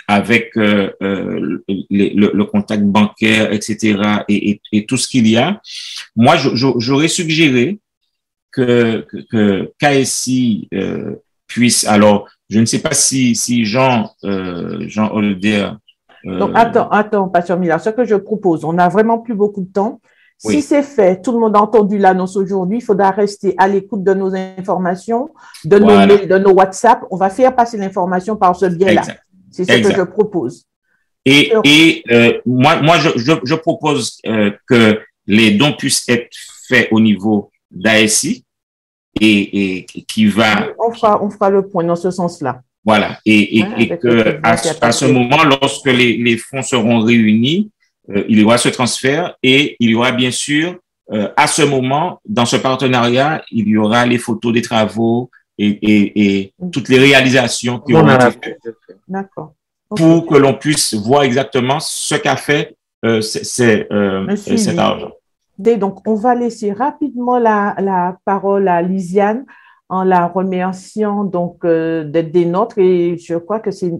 avec le contact bancaire, etc., et tout ce qu'il y a. Moi, j'aurais suggéré que KSI puisse. Alors, je ne sais pas si Jean Holder. Donc, attends, Pasteur Millard, ce que je propose, on n'a vraiment plus beaucoup de temps. Si c'est fait, tout le monde a entendu l'annonce aujourd'hui, il faudra rester à l'écoute de nos informations, de nos mails, de nos WhatsApp. On va faire passer l'information par ce biais-là. C'est ce que je propose. Et moi, je propose que les dons puissent être faits au niveau d'ASI et qui va... On fera le point dans ce sens-là. Voilà. Et que à ce moment, lorsque les fonds seront réunis, il y aura ce transfert et il y aura bien sûr, à ce moment, dans ce partenariat, il y aura les photos des travaux et toutes les réalisations qui ont été faites. D'accord. Pour que l'on puisse voir exactement ce qu'a fait cet argent. Donc, on va laisser rapidement la parole à Lisiane en la remerciant donc d'être des nôtres, et je crois que c'est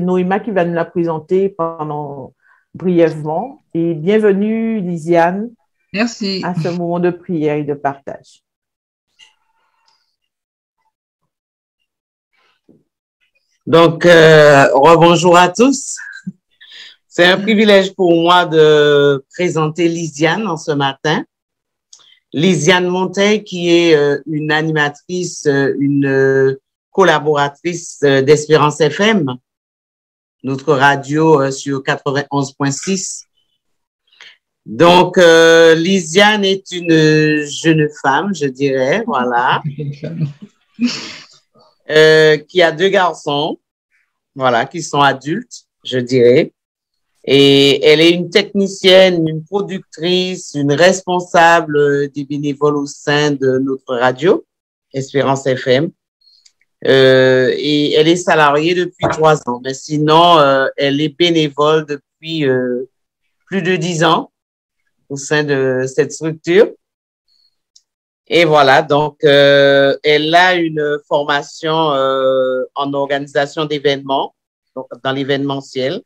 Noéma qui va nous la présenter brièvement. Et bienvenue, Lisiane. Merci. À ce moment de prière et de partage. Donc, rebonjour à tous. C'est un privilège pour moi de présenter Lisiane en ce matin. Lisiane Monteil, qui est une animatrice, une collaboratrice d'Espérance FM, notre radio sur 91.6. Donc, Lisiane est une jeune femme, je dirais, voilà, qui a 2 garçons, voilà, qui sont adultes, je dirais. Et elle est une technicienne, une productrice, une responsable des bénévoles au sein de notre radio, Espérance FM. Et elle est salariée depuis 3 ans. Mais sinon, elle est bénévole depuis plus de 10 ans au sein de cette structure. Et voilà, donc elle a une formation en organisation d'événements, donc dans l'événementiel.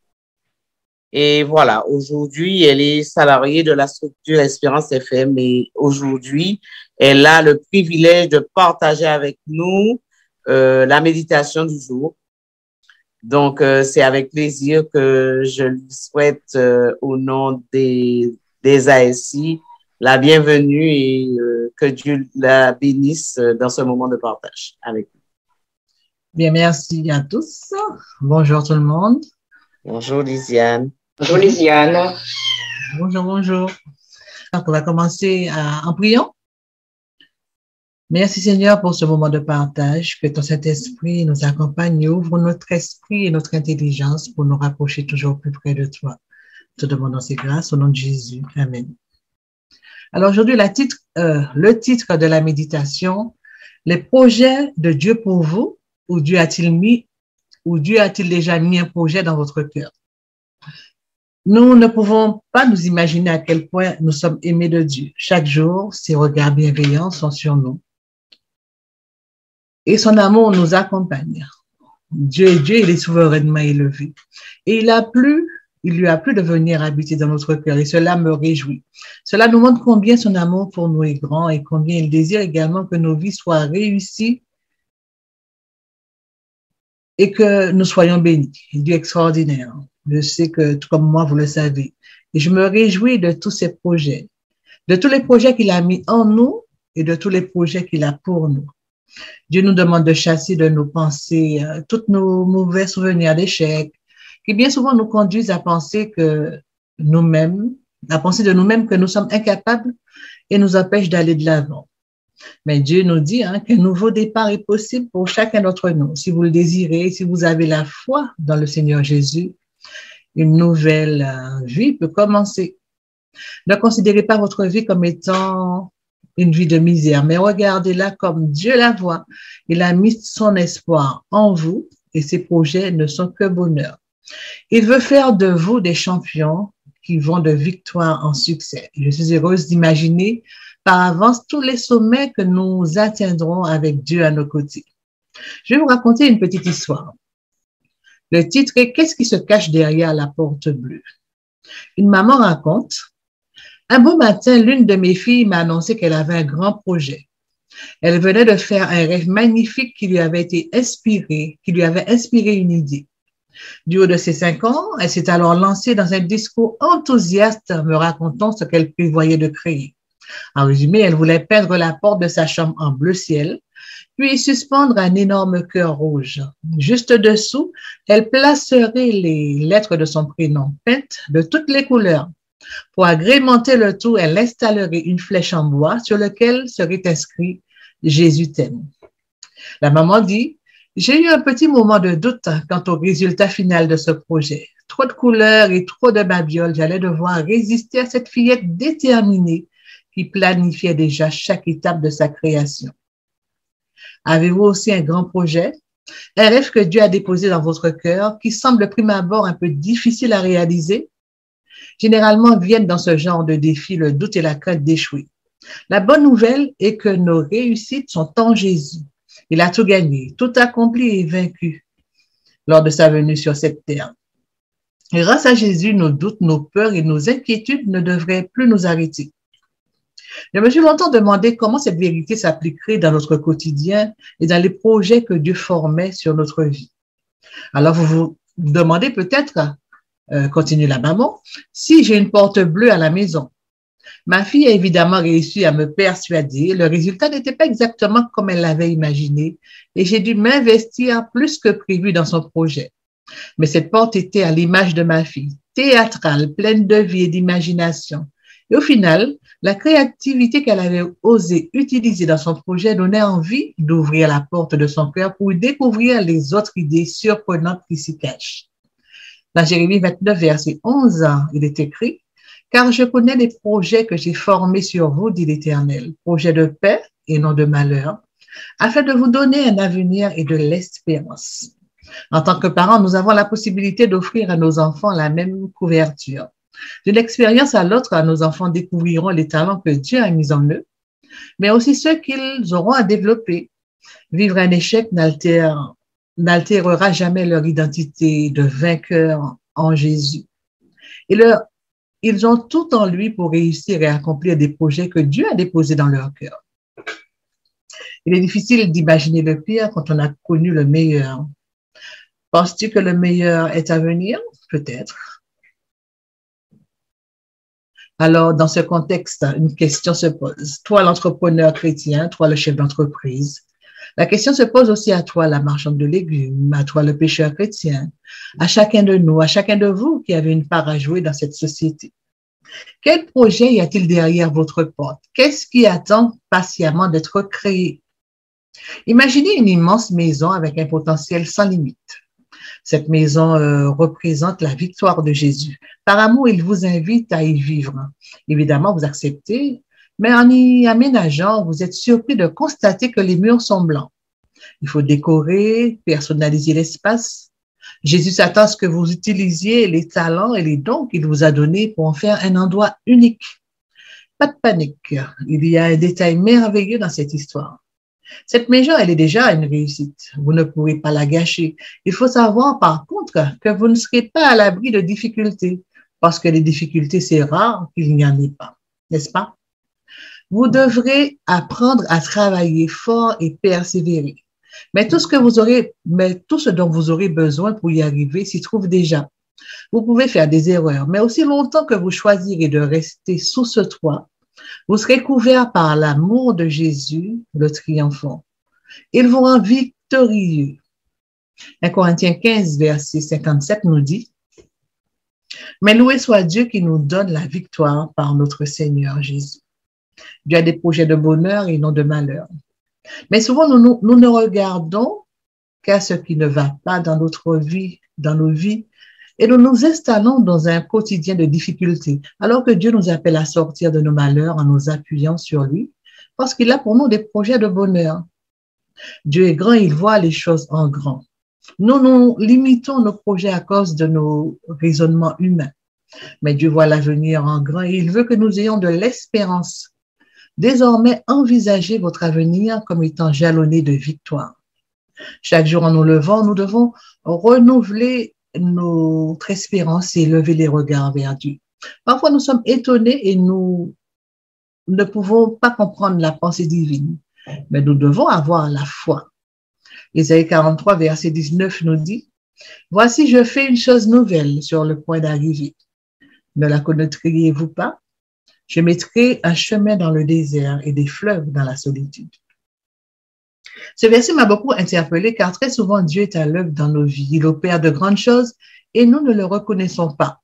Et voilà, aujourd'hui, elle est salariée de la structure Espérance FM et aujourd'hui, elle a le privilège de partager avec nous la méditation du jour. Donc, c'est avec plaisir que je lui souhaite au nom des ASI la bienvenue et que Dieu la bénisse dans ce moment de partage avec nous. Bien, merci à tous. Bonjour tout le monde. Bonjour Lisiane. Bonjour Lisiane. Bonjour, bonjour. Donc, on va commencer en priant. Merci Seigneur pour ce moment de partage. Que ton Saint-Esprit nous accompagne et ouvre notre esprit et notre intelligence pour nous rapprocher toujours plus près de toi. Te demandons ces grâces au nom de Jésus. Amen. Alors aujourd'hui, le titre de la méditation, les projets de Dieu pour vous, ou Dieu a-t-il déjà mis un projet dans votre cœur? Nous ne pouvons pas nous imaginer à quel point nous sommes aimés de Dieu. Chaque jour, ses regards bienveillants sont sur nous. Et son amour nous accompagne. Dieu est Dieu, il est souverainement élevé. Et il lui a plu de venir habiter dans notre cœur et cela me réjouit. Cela nous montre combien son amour pour nous est grand et combien il désire également que nos vies soient réussies et que nous soyons bénis. Dieu est extraordinaire. Je sais que, tout comme moi, vous le savez. Et je me réjouis de tous ces projets, de tous les projets qu'il a mis en nous et de tous les projets qu'il a pour nous. Dieu nous demande de chasser de nos pensées tous nos mauvais souvenirs d'échecs qui bien souvent nous conduisent à penser de nous-mêmes que nous sommes incapables et nous empêchent d'aller de l'avant. Mais Dieu nous dit qu'un nouveau départ est possible pour chacun d'entre nous. Si vous le désirez, si vous avez la foi dans le Seigneur Jésus, une nouvelle vie peut commencer. Ne considérez pas votre vie comme étant une vie de misère, mais regardez-la comme Dieu la voit. Il a mis son espoir en vous et ses projets ne sont que bonheur. Il veut faire de vous des champions qui vont de victoire en succès. Je suis heureuse d'imaginer par avance tous les sommets que nous atteindrons avec Dieu à nos côtés. Je vais vous raconter une petite histoire. Le titre est « Qu'est-ce qui se cache derrière la porte bleue ?» Une maman raconte « Un beau matin, l'une de mes filles m'a annoncé qu'elle avait un grand projet. Elle venait de faire un rêve magnifique qui lui avait inspiré une idée. Du haut de ses 5 ans, elle s'est alors lancée dans un discours enthousiaste me racontant ce qu'elle prévoyait de créer. En résumé, elle voulait peindre la porte de sa chambre en bleu ciel, puis suspendre un énorme cœur rouge. Juste dessous, elle placerait les lettres de son prénom peintes de toutes les couleurs. Pour agrémenter le tout, elle installerait une flèche en bois sur laquelle serait inscrit « Jésus t'aime ». La maman dit « J'ai eu un petit moment de doute quant au résultat final de ce projet. Trop de couleurs et trop de babioles, j'allais devoir résister à cette fillette déterminée qui planifiait déjà chaque étape de sa création. Avez-vous aussi un grand projet, un rêve que Dieu a déposé dans votre cœur qui semble de prime abord un peu difficile à réaliser? Généralement viennent dans ce genre de défi le doute et la crainte d'échouer. La bonne nouvelle est que nos réussites sont en Jésus. Il a tout gagné, tout accompli et vaincu lors de sa venue sur cette terre. Et grâce à Jésus, nos doutes, nos peurs et nos inquiétudes ne devraient plus nous arrêter. Je me suis longtemps demandé comment cette vérité s'appliquerait dans notre quotidien et dans les projets que Dieu formait sur notre vie. Alors, vous vous demandez peut-être, continue la maman, si j'ai une porte bleue à la maison. Ma fille a évidemment réussi à me persuader. Le résultat n'était pas exactement comme elle l'avait imaginé et j'ai dû m'investir plus que prévu dans son projet. Mais cette porte était à l'image de ma fille, théâtrale, pleine de vie et d'imagination. Et au final, la créativité qu'elle avait osé utiliser dans son projet donnait envie d'ouvrir la porte de son cœur pour découvrir les autres idées surprenantes qui s'y cachent. Dans Jérémie 29, verset 11, il est écrit « Car je connais les projets que j'ai formés sur vous, dit l'Éternel, projets de paix et non de malheur, afin de vous donner un avenir et de l'espérance. » En tant que parents, nous avons la possibilité d'offrir à nos enfants la même couverture. D'une expérience à l'autre, nos enfants découvriront les talents que Dieu a mis en eux, mais aussi ceux qu'ils auront à développer. Vivre un échec n'altérera jamais leur identité de vainqueur en Jésus. Ils ont tout en lui pour réussir et accomplir des projets que Dieu a déposés dans leur cœur. Il est difficile d'imaginer le pire quand on a connu le meilleur. Penses-tu que le meilleur est à venir? Peut-être. Alors, dans ce contexte, une question se pose. Toi, l'entrepreneur chrétien, toi, le chef d'entreprise, la question se pose aussi à toi, la marchande de légumes, à toi, le pêcheur chrétien, à chacun de nous, à chacun de vous qui avez une part à jouer dans cette société. Quel projet y a-t-il derrière votre porte? Qu'est-ce qui attend patiemment d'être créé? Imaginez une immense maison avec un potentiel sans limite. Cette maison représente la victoire de Jésus. Par amour, il vous invite à y vivre. Évidemment, vous acceptez, mais en y aménageant, vous êtes surpris de constater que les murs sont blancs. Il faut décorer, personnaliser l'espace. Jésus s'attend à ce que vous utilisiez les talents et les dons qu'il vous a donnés pour en faire un endroit unique. Pas de panique, il y a un détail merveilleux dans cette histoire. Cette maison, elle est déjà une réussite. Vous ne pourrez pas la gâcher. Il faut savoir, par contre, que vous ne serez pas à l'abri de difficultés, parce que les difficultés, c'est rare qu'il n'y en ait pas, n'est-ce pas? Vous devrez apprendre à travailler fort et persévérer. Mais tout ce dont vous aurez besoin pour y arriver s'y trouve déjà. Vous pouvez faire des erreurs, mais aussi longtemps que vous choisirez de rester sous ce toit, vous serez couverts par l'amour de Jésus, le triomphant. Il vous rend victorieux. 1 Corinthiens 15, verset 57 nous dit, « Mais loué soit Dieu qui nous donne la victoire par notre Seigneur Jésus. » Dieu a des projets de bonheur et non de malheur. Mais souvent, nous ne regardons qu'à ce qui ne va pas dans notre vie, dans nos vies, et nous nous installons dans un quotidien de difficultés, alors que Dieu nous appelle à sortir de nos malheurs en nous appuyant sur lui, parce qu'il a pour nous des projets de bonheur. Dieu est grand, il voit les choses en grand. Nous limitons nos projets à cause de nos raisonnements humains, mais Dieu voit l'avenir en grand et il veut que nous ayons de l'espérance. Désormais, envisagez votre avenir comme étant jalonné de victoire. Chaque jour en nous levant, nous devons renouveler notre espérance et lever les regards vers Dieu. Parfois, nous sommes étonnés et nous ne pouvons pas comprendre la pensée divine, mais nous devons avoir la foi. Ésaïe 43, verset 19 nous dit, « Voici, je fais une chose nouvelle sur le point d'arriver. Ne la connaîtriez-vous pas? Je mettrai un chemin dans le désert et des fleuves dans la solitude. » Ce verset m'a beaucoup interpellé car très souvent Dieu est à l'œuvre dans nos vies. Il opère de grandes choses et nous ne le reconnaissons pas.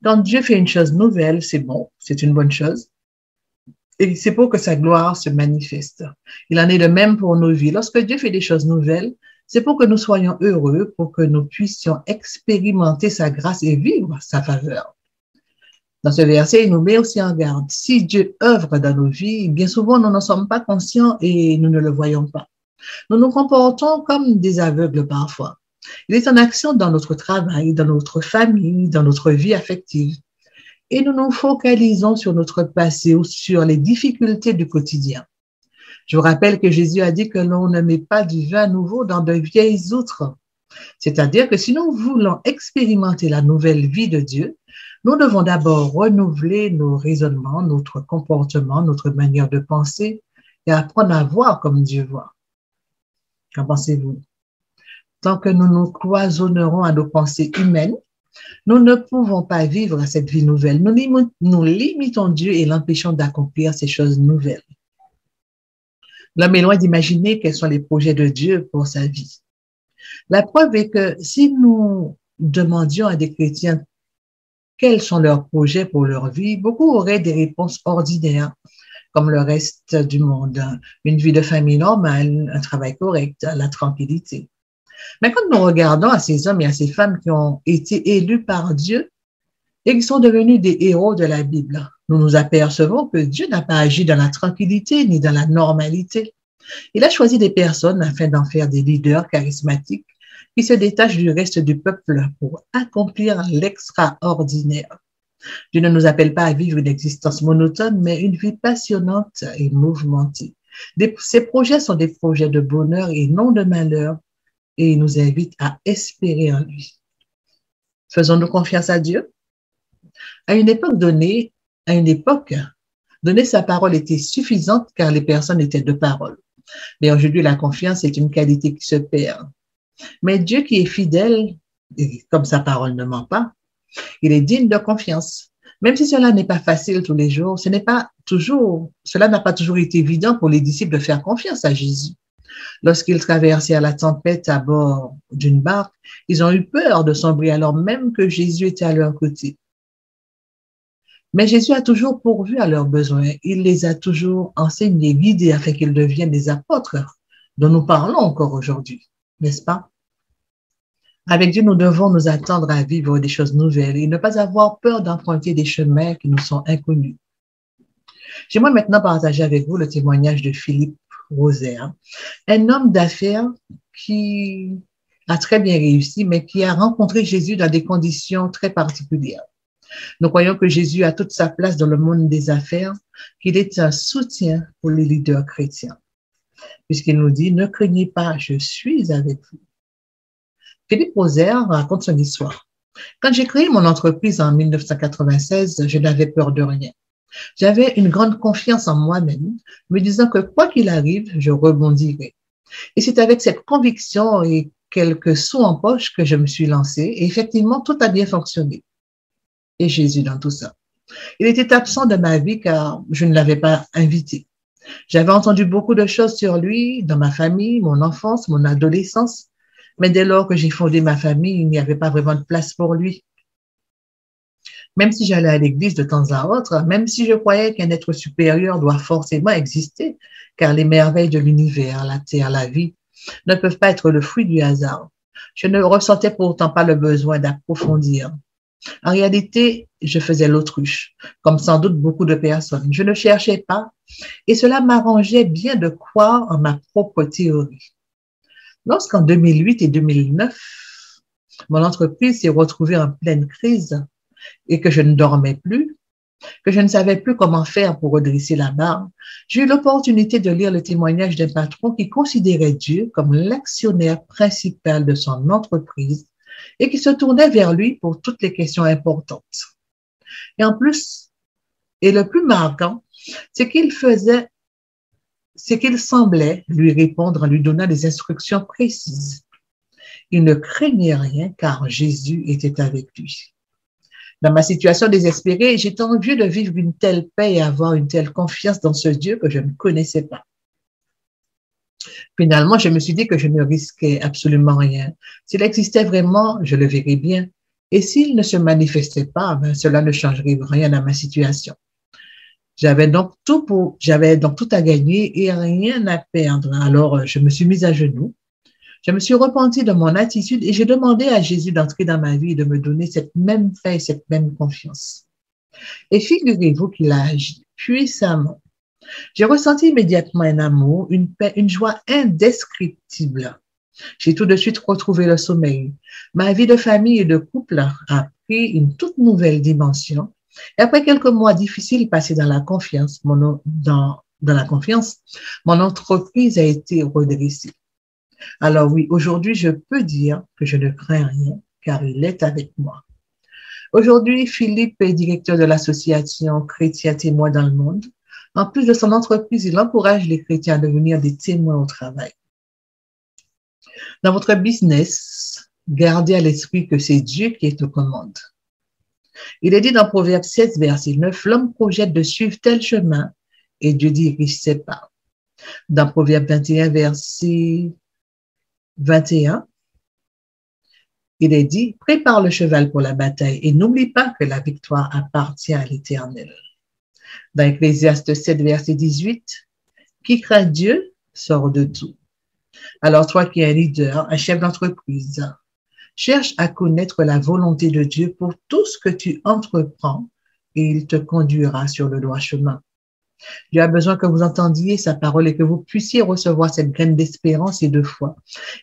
Quand Dieu fait une chose nouvelle, c'est bon, c'est une bonne chose. Et c'est pour que sa gloire se manifeste. Il en est de même pour nos vies. Lorsque Dieu fait des choses nouvelles, c'est pour que nous soyons heureux, pour que nous puissions expérimenter sa grâce et vivre sa faveur. Dans ce verset, il nous met aussi en garde. Si Dieu œuvre dans nos vies, bien souvent, nous n'en sommes pas conscients et nous ne le voyons pas. Nous nous comportons comme des aveugles parfois. Il est en action dans notre travail, dans notre famille, dans notre vie affective. Et nous nous focalisons sur notre passé ou sur les difficultés du quotidien. Je vous rappelle que Jésus a dit que l'on ne met pas du vin nouveau dans de vieilles outres. C'est-à-dire que si nous voulons expérimenter la nouvelle vie de Dieu, nous devons d'abord renouveler nos raisonnements, notre comportement, notre manière de penser et apprendre à voir comme Dieu voit. Qu'en pensez-vous? Tant que nous nous cloisonnerons à nos pensées humaines, nous ne pouvons pas vivre cette vie nouvelle. Nous limitons Dieu et l'empêchons d'accomplir ces choses nouvelles. L'homme est loin d'imaginer quels sont les projets de Dieu pour sa vie. La preuve est que si nous demandions à des chrétiens quels sont leurs projets pour leur vie, beaucoup auraient des réponses ordinaires, comme le reste du monde. Une vie de famille normale, un travail correct, la tranquillité. Mais quand nous regardons à ces hommes et à ces femmes qui ont été élus par Dieu et qui sont devenus des héros de la Bible, nous nous apercevons que Dieu n'a pas agi dans la tranquillité ni dans la normalité. Il a choisi des personnes afin d'en faire des leaders charismatiques qui se détachent du reste du peuple pour accomplir l'extraordinaire. Dieu ne nous appelle pas à vivre une existence monotone, mais une vie passionnante et mouvementée. Ces projets sont des projets de bonheur et non de malheur, et il nous invite à espérer en lui. Faisons-nous confiance à Dieu? À une époque, donner sa parole était suffisante car les personnes étaient de parole. Mais aujourd'hui, la confiance est une qualité qui se perd. Mais Dieu qui est fidèle, et comme sa parole ne ment pas, il est digne de confiance. Même si cela n'est pas facile tous les jours, cela n'a pas toujours été évident pour les disciples de faire confiance à Jésus. Lorsqu'ils traversèrent la tempête à bord d'une barque, ils ont eu peur de sombrer alors même que Jésus était à leur côté. Mais Jésus a toujours pourvu à leurs besoins. Il les a toujours enseignés, guidés afin qu'ils deviennent des apôtres dont nous parlons encore aujourd'hui, n'est-ce pas? Avec Dieu, nous devons nous attendre à vivre des choses nouvelles et ne pas avoir peur d'emprunter des chemins qui nous sont inconnus. J'aimerais maintenant partager avec vous le témoignage de Philippe Rosaire, un homme d'affaires qui a très bien réussi, mais qui a rencontré Jésus dans des conditions très particulières. Nous croyons que Jésus a toute sa place dans le monde des affaires, qu'il est un soutien pour les leaders chrétiens, puisqu'il nous dit « Ne craignez pas, je suis avec vous ». Philippe Rosaire raconte son histoire. Quand j'ai créé mon entreprise en 1996, je n'avais peur de rien. J'avais une grande confiance en moi-même, me disant que quoi qu'il arrive, je rebondirai. Et c'est avec cette conviction et quelques sous en poche que je me suis lancée et effectivement, tout a bien fonctionné. Et Jésus dans tout ça. Il était absent de ma vie car je ne l'avais pas invité. J'avais entendu beaucoup de choses sur lui dans ma famille, mon enfance, mon adolescence, mais dès lors que j'ai fondé ma famille, il n'y avait pas vraiment de place pour lui. Même si j'allais à l'église de temps à autre, même si je croyais qu'un être supérieur doit forcément exister, car les merveilles de l'univers, la terre, la vie, ne peuvent pas être le fruit du hasard. Je ne ressentais pourtant pas le besoin d'approfondir. En réalité, je faisais l'autruche, comme sans doute beaucoup de personnes. Je ne cherchais pas, et cela m'arrangeait bien de croire en ma propre théorie. Lorsqu'en 2008 et 2009, mon entreprise s'est retrouvée en pleine crise et que je ne dormais plus, que je ne savais plus comment faire pour redresser la barre, j'ai eu l'opportunité de lire le témoignage d'un patron qui considérait Dieu comme l'actionnaire principal de son entreprise et qui se tournait vers lui pour toutes les questions importantes. Et en plus, et le plus marquant, c'est qu'il semblait lui répondre en lui donnant des instructions précises. Il ne craignait rien car Jésus était avec lui. Dans ma situation désespérée, j'étais envieux de vivre une telle paix et avoir une telle confiance dans ce Dieu que je ne connaissais pas. Finalement, je me suis dit que je ne risquais absolument rien. S'il existait vraiment, je le verrais bien. Et s'il ne se manifestait pas, cela ne changerait rien à ma situation. J'avais donc tout à gagner et rien à perdre. Alors, je me suis mise à genoux. Je me suis repentie de mon attitude et j'ai demandé à Jésus d'entrer dans ma vie et de me donner cette même paix et cette même confiance. Et figurez-vous qu'il a agi puissamment. J'ai ressenti immédiatement un amour, une paix, une joie indescriptible. J'ai tout de suite retrouvé le sommeil. Ma vie de famille et de couple a pris une toute nouvelle dimension. Et après quelques mois difficiles passés dans la confiance, mon entreprise a été redressée. Alors oui, aujourd'hui, je peux dire que je ne crains rien car il est avec moi. Aujourd'hui, Philippe est directeur de l'association Chrétiens Témoins dans le monde. En plus de son entreprise, il encourage les chrétiens à devenir des témoins au travail. Dans votre business, gardez à l'esprit que c'est Dieu qui est aux commandes. Il est dit dans Proverbe 16, verset 9, « L'homme projette de suivre tel chemin et Dieu dirige ses pas. » Dans Proverbe 21, verset 21, il est dit, « Prépare le cheval pour la bataille et n'oublie pas que la victoire appartient à l'Éternel. » Dans Ecclésiaste 7, verset 18, « Qui craint Dieu sort de tout. » Alors toi qui es un leader, un chef d'entreprise, cherche à connaître la volonté de Dieu pour tout ce que tu entreprends et il te conduira sur le droit chemin. Dieu a besoin que vous entendiez sa parole et que vous puissiez recevoir cette graine d'espérance et de foi.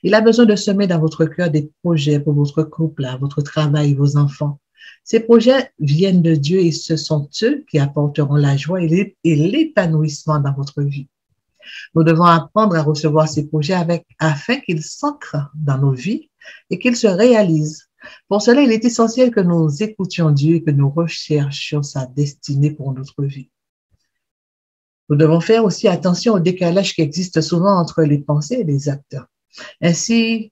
Il a besoin de semer dans votre cœur des projets pour votre couple, votre travail, vos enfants. Ces projets viennent de Dieu et ce sont eux qui apporteront la joie et l'épanouissement dans votre vie. Nous devons apprendre à recevoir ces projets afin qu'ils s'ancrent dans nos vies et qu'ils se réalisent. Pour cela, il est essentiel que nous écoutions Dieu et que nous recherchions sa destinée pour notre vie. Nous devons faire aussi attention au décalage qui existe souvent entre les pensées et les actes. Ainsi,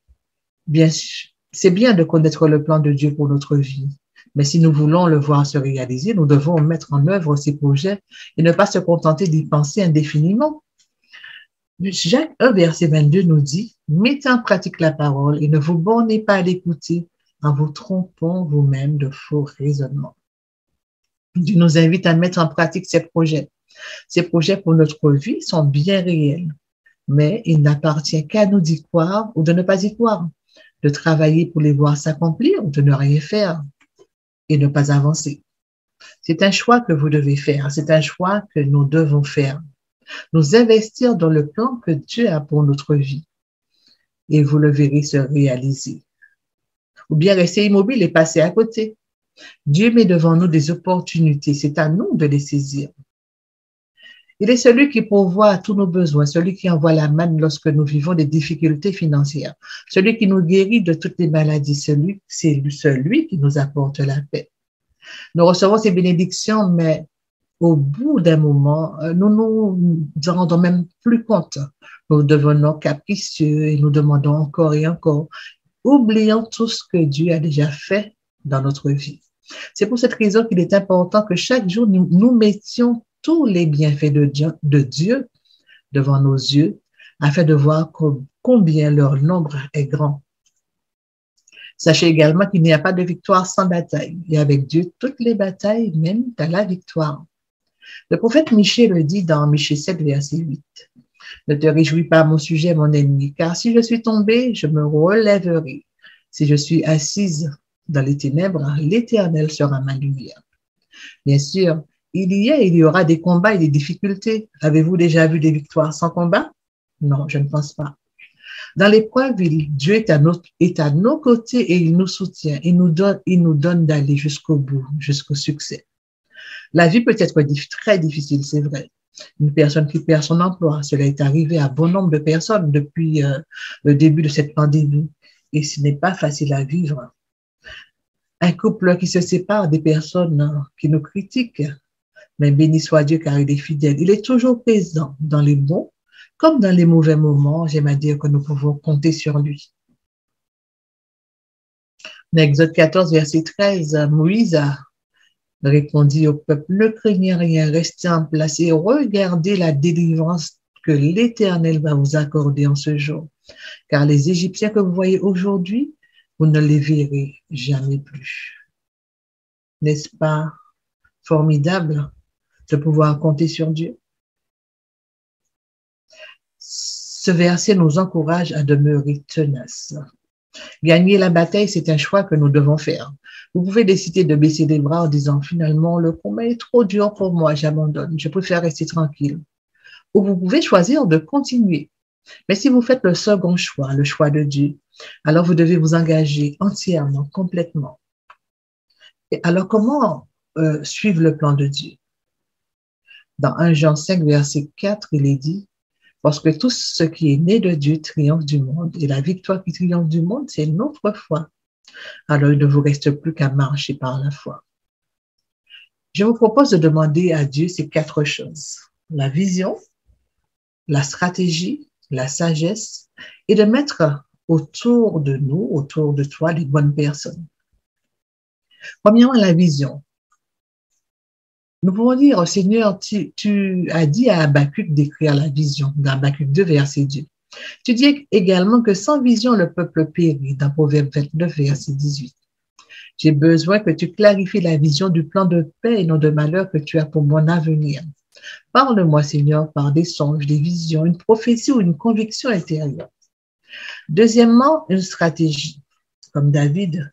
bien sûr, c'est bien de connaître le plan de Dieu pour notre vie, mais si nous voulons le voir se réaliser, nous devons mettre en œuvre ces projets et ne pas se contenter d'y penser indéfiniment. Jacques 1, verset 22 nous dit « Mettez en pratique la parole et ne vous bornez pas à l'écouter en vous trompant vous-même de faux raisonnements. » Dieu nous invite à mettre en pratique ces projets. Ces projets pour notre vie sont bien réels, mais il n'appartient qu'à nous d'y croire ou de ne pas y croire, de travailler pour les voir s'accomplir ou de ne rien faire et ne pas avancer. C'est un choix que vous devez faire, c'est un choix que nous devons faire. Nous investir dans le plan que Dieu a pour notre vie et vous le verrez se réaliser. Ou bien rester immobile et passer à côté. Dieu met devant nous des opportunités, c'est à nous de les saisir. Il est celui qui pourvoit à tous nos besoins, celui qui envoie la manne lorsque nous vivons des difficultés financières, celui qui nous guérit de toutes les maladies, c'est celui qui nous apporte la paix. Nous recevons ces bénédictions, mais au bout d'un moment, nous nous en rendons même plus compte. Nous devenons capricieux et nous demandons encore et encore, oubliant tout ce que Dieu a déjà fait dans notre vie. C'est pour cette raison qu'il est important que chaque jour, nous mettions tous les bienfaits de Dieu devant nos yeux, afin de voir combien leur nombre est grand. Sachez également qu'il n'y a pas de victoire sans bataille, et avec Dieu, toutes les batailles mènent à la victoire. Le prophète Michée le dit dans Michée 7, verset 8. « Ne te réjouis pas à mon sujet, mon ennemi, car si je suis tombé, je me relèverai. Si je suis assise dans les ténèbres, l'Éternel sera ma lumière. » Bien sûr, il y aura des combats et des difficultés. Avez-vous déjà vu des victoires sans combat? Non, je ne pense pas. Dans l'épreuve, Dieu est à nos côtés et il nous soutient. Il nous donne d'aller jusqu'au bout, jusqu'au succès. La vie peut être très difficile, c'est vrai. Une personne qui perd son emploi, cela est arrivé à bon nombre de personnes depuis le début de cette pandémie et ce n'est pas facile à vivre. Un couple qui se sépare, des personnes qui nous critiquent, mais béni soit Dieu car il est fidèle. Il est toujours présent dans les bons comme dans les mauvais moments. J'aime à dire que nous pouvons compter sur lui. Dans Exode 14, verset 13, Moïse répondit au peuple, « Ne craignez rien, restez en place et regardez la délivrance que l'Éternel va vous accorder en ce jour. Car les Égyptiens que vous voyez aujourd'hui, vous ne les verrez jamais plus. » N'est-ce pas formidable de pouvoir compter sur Dieu? Ce verset nous encourage à demeurer tenaces. Gagner la bataille, c'est un choix que nous devons faire. Vous pouvez décider de baisser les bras en disant finalement, le combat est trop dur pour moi, j'abandonne, je préfère rester tranquille. Ou vous pouvez choisir de continuer. Mais si vous faites le second choix, le choix de Dieu, alors vous devez vous engager entièrement, complètement. Et alors comment suivre le plan de Dieu? Dans 1 Jean 5, verset 4, il est dit, parce que tout ce qui est né de Dieu triomphe du monde, et la victoire qui triomphe du monde, c'est notre foi. Alors, il ne vous reste plus qu'à marcher par la foi. Je vous propose de demander à Dieu ces 4 choses. La vision, la stratégie, la sagesse, et de mettre autour de nous, autour de toi, les bonnes personnes. Premièrement, la vision. Nous pouvons dire, Seigneur, tu as dit à Habakkuk d'écrire la vision, dans Habakkuk 2, verset 2. Tu dis également que sans vision, le peuple périt, dans Proverbe 29, verset 18. J'ai besoin que tu clarifies la vision du plan de paix et non de malheur que tu as pour mon avenir. Parle-moi, Seigneur, par des songes, des visions, une prophétie ou une conviction intérieure. Deuxièmement, une stratégie. Comme David,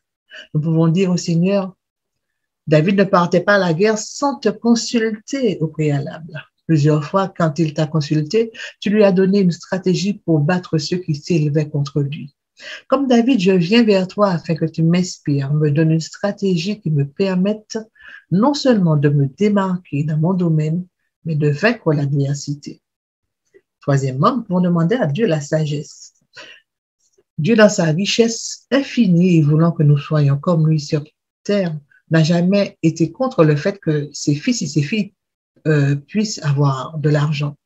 nous pouvons dire au Seigneur, David ne partait pas à la guerre sans te consulter au préalable. Plusieurs fois, quand il t'a consulté, tu lui as donné une stratégie pour battre ceux qui s'élevaient contre lui. Comme David, je viens vers toi afin que tu m'inspires, me donnes une stratégie qui me permette non seulement de me démarquer dans mon domaine, mais de vaincre l'adversité. Troisièmement, nous pouvons demander à Dieu la sagesse. Dieu, dans sa richesse infinie et voulant que nous soyons comme lui sur terre, n'a jamais été contre le fait que ses fils et ses filles puissent avoir de l'argent.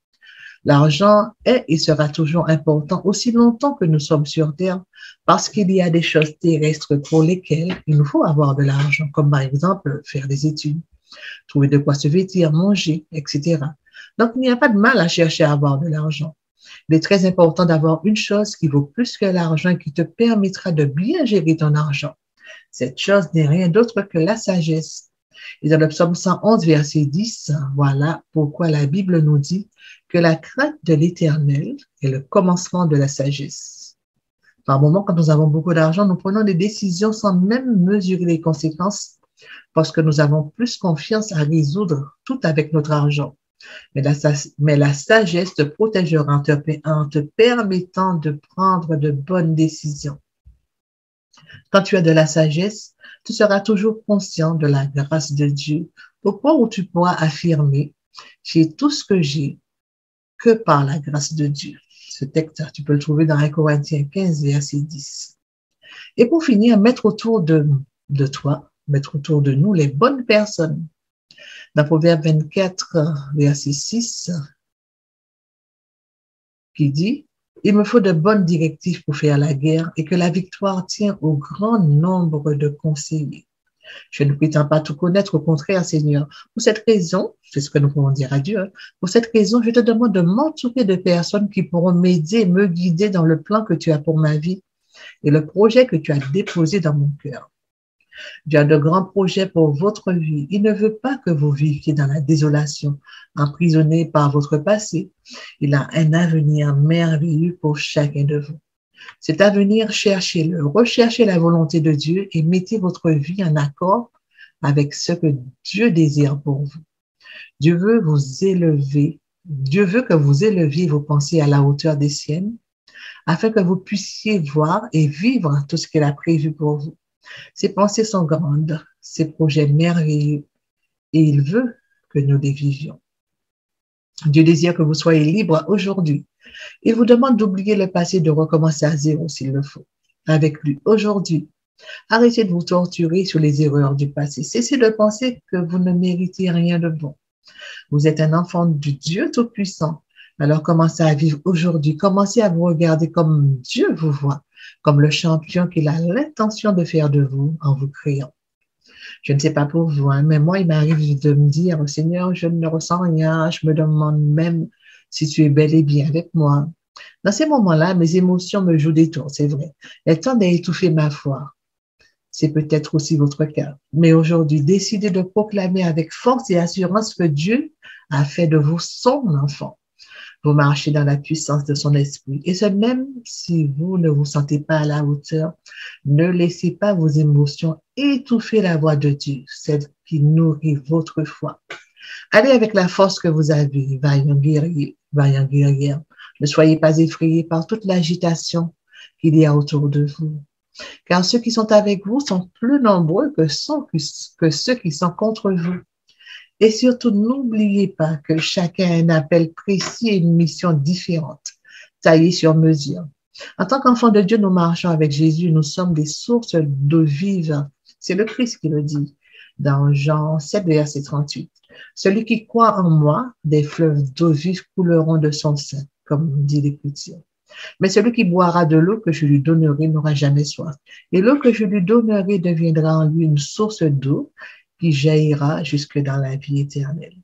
L'argent est et sera toujours important aussi longtemps que nous sommes sur terre parce qu'il y a des choses terrestres pour lesquelles il nous faut avoir de l'argent, comme par exemple faire des études, trouver de quoi se vêtir, manger, etc. Donc, il n'y a pas de mal à chercher à avoir de l'argent. Il est très important d'avoir une chose qui vaut plus que l'argent et qui te permettra de bien gérer ton argent. Cette chose n'est rien d'autre que la sagesse. Et dans le psaume 111, verset 10, voilà pourquoi la Bible nous dit que la crainte de l'Éternel est le commencement de la sagesse. Par moments, quand nous avons beaucoup d'argent, nous prenons des décisions sans même mesurer les conséquences parce que nous avons plus confiance à résoudre tout avec notre argent. Mais la sagesse te protégera en te permettant de prendre de bonnes décisions. Quand tu as de la sagesse, tu seras toujours conscient de la grâce de Dieu, au point où tu pourras affirmer « J'ai tout ce que j'ai que par la grâce de Dieu ». Ce texte, tu peux le trouver dans 1 Corinthiens 15, verset 10. Et pour finir, mettre autour de toi, mettre autour de nous les bonnes personnes. Dans Proverbe 24, verset 6, qui dit « Il me faut de bonnes directives pour faire la guerre et que la victoire tient au grand nombre de conseillers. » Je ne prétends pas tout connaître, au contraire, Seigneur. Pour cette raison, c'est ce que nous pouvons dire à Dieu, pour cette raison, je te demande de m'entourer de personnes qui pourront m'aider, me guider dans le plan que tu as pour ma vie et le projet que tu as déposé dans mon cœur. Dieu a de grands projets pour votre vie. Il ne veut pas que vous viviez dans la désolation, emprisonnés par votre passé. Il a un avenir merveilleux pour chacun de vous. Cet avenir, cherchez-le, recherchez la volonté de Dieu et mettez votre vie en accord avec ce que Dieu désire pour vous. Dieu veut vous élever. Dieu veut que vous éleviez vos pensées à la hauteur des siennes afin que vous puissiez voir et vivre tout ce qu'il a prévu pour vous. Ses pensées sont grandes, ses projets merveilleux et il veut que nous les vivions. Dieu désire que vous soyez libre aujourd'hui. Il vous demande d'oublier le passé, de recommencer à zéro s'il le faut. Avec lui, aujourd'hui, arrêtez de vous torturer sur les erreurs du passé. Cessez de penser que vous ne méritez rien de bon. Vous êtes un enfant du Dieu Tout-Puissant. Alors commencez à vivre aujourd'hui. Commencez à vous regarder comme Dieu vous voit, comme le champion qu'il a l'intention de faire de vous en vous créant. Je ne sais pas pour vous, mais moi, il m'arrive de me dire, Seigneur, je ne ressens rien, je me demande même si tu es bel et bien avec moi. Dans ces moments-là, mes émotions me jouent des tours, c'est vrai. Elles tendent à étouffer ma foi. C'est peut-être aussi votre cas. Mais aujourd'hui, décidez de proclamer avec force et assurance que Dieu a fait de vous son enfant. Vous marchez dans la puissance de son esprit. Et ce même si vous ne vous sentez pas à la hauteur, ne laissez pas vos émotions étouffer la voix de Dieu, celle qui nourrit votre foi. Allez avec la force que vous avez, vaillant guerrier, vaillant guerrière. Ne soyez pas effrayés par toute l'agitation qu'il y a autour de vous. Car ceux qui sont avec vous sont plus nombreux que ceux qui sont contre vous. Et surtout, n'oubliez pas que chacun a un appel précis et une mission différente, taillée sur mesure. En tant qu'enfants de Dieu, nous marchons avec Jésus, nous sommes des sources d'eau vive. C'est le Christ qui le dit dans Jean 7, verset 38. Celui qui croit en moi, des fleuves d'eau vive couleront de son sein, comme dit l'Écriture. Mais celui qui boira de l'eau que je lui donnerai n'aura jamais soif. Et l'eau que je lui donnerai deviendra en lui une source d'eau qui jaillira jusque dans la vie éternelle.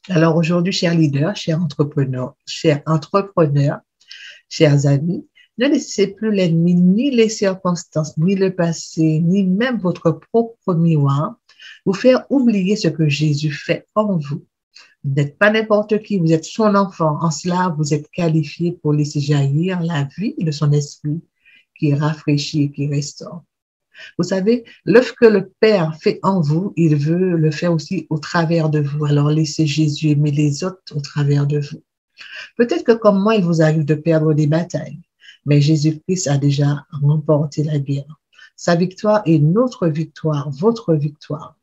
Alors aujourd'hui, chers leaders, chers entrepreneurs, chers amis, ne laissez plus l'ennemi, ni les circonstances, ni le passé, ni même votre propre miroir vous faire oublier ce que Jésus fait en vous. Vous n'êtes pas n'importe qui, vous êtes son enfant. En cela, vous êtes qualifié pour laisser jaillir la vie de son esprit qui rafraîchit et qui restaure. Vous savez, l'œuvre que le Père fait en vous, il veut le faire aussi au travers de vous. Alors laissez Jésus aimer les autres au travers de vous. Peut-être que comme moi, il vous arrive de perdre des batailles, mais Jésus-Christ a déjà remporté la guerre. Sa victoire est notre victoire, votre victoire.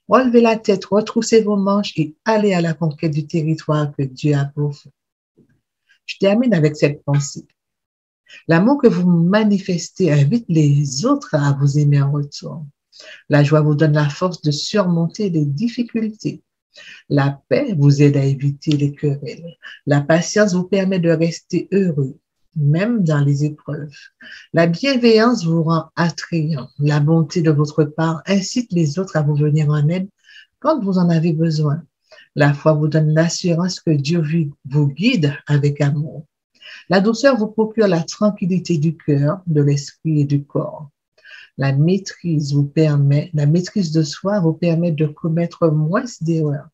Relevez la tête, retroussez vos manches et allez à la conquête du territoire que Dieu a pour vous. Je termine avec cette pensée. L'amour que vous manifestez invite les autres à vous aimer en retour. La joie vous donne la force de surmonter les difficultés. La paix vous aide à éviter les querelles. La patience vous permet de rester heureux, même dans les épreuves. La bienveillance vous rend attrayant. La bonté de votre part incite les autres à vous venir en aide quand vous en avez besoin. La foi vous donne l'assurance que Dieu vous guide avec amour. La douceur vous procure la tranquillité du cœur, de l'esprit et du corps. La maîtrise de soi vous permet de commettre moins d'erreurs.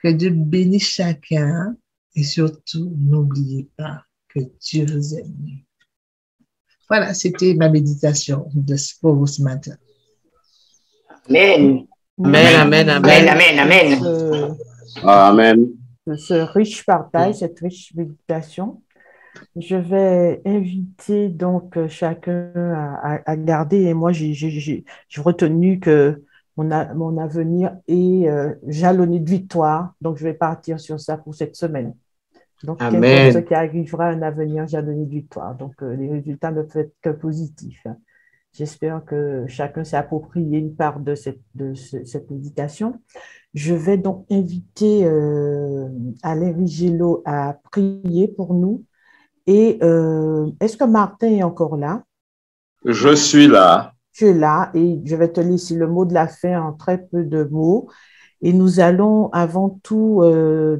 Que Dieu bénisse chacun et surtout, n'oubliez pas que Dieu vous aime. Voilà, c'était ma méditation pour vous ce matin. Amen. Amen, amen, amen, amen. Amen. Ce riche partage, cette riche méditation. Je vais inviter donc chacun à garder, et moi j'ai retenu que mon avenir est jalonné de victoire, donc je vais partir sur ça pour cette semaine. Donc, qu'importe ce qui arrivera, un avenir jalonné de victoire. Donc, les résultats ne peuvent être que positifs. J'espère que chacun s'est approprié une part de cette méditation. Je vais donc inviter Alain Rigelo à prier pour nous. Et est-ce que Martin est encore là? Je suis là. Tu es là et je vais te laisser le mot de la fin en très peu de mots. Et nous allons avant tout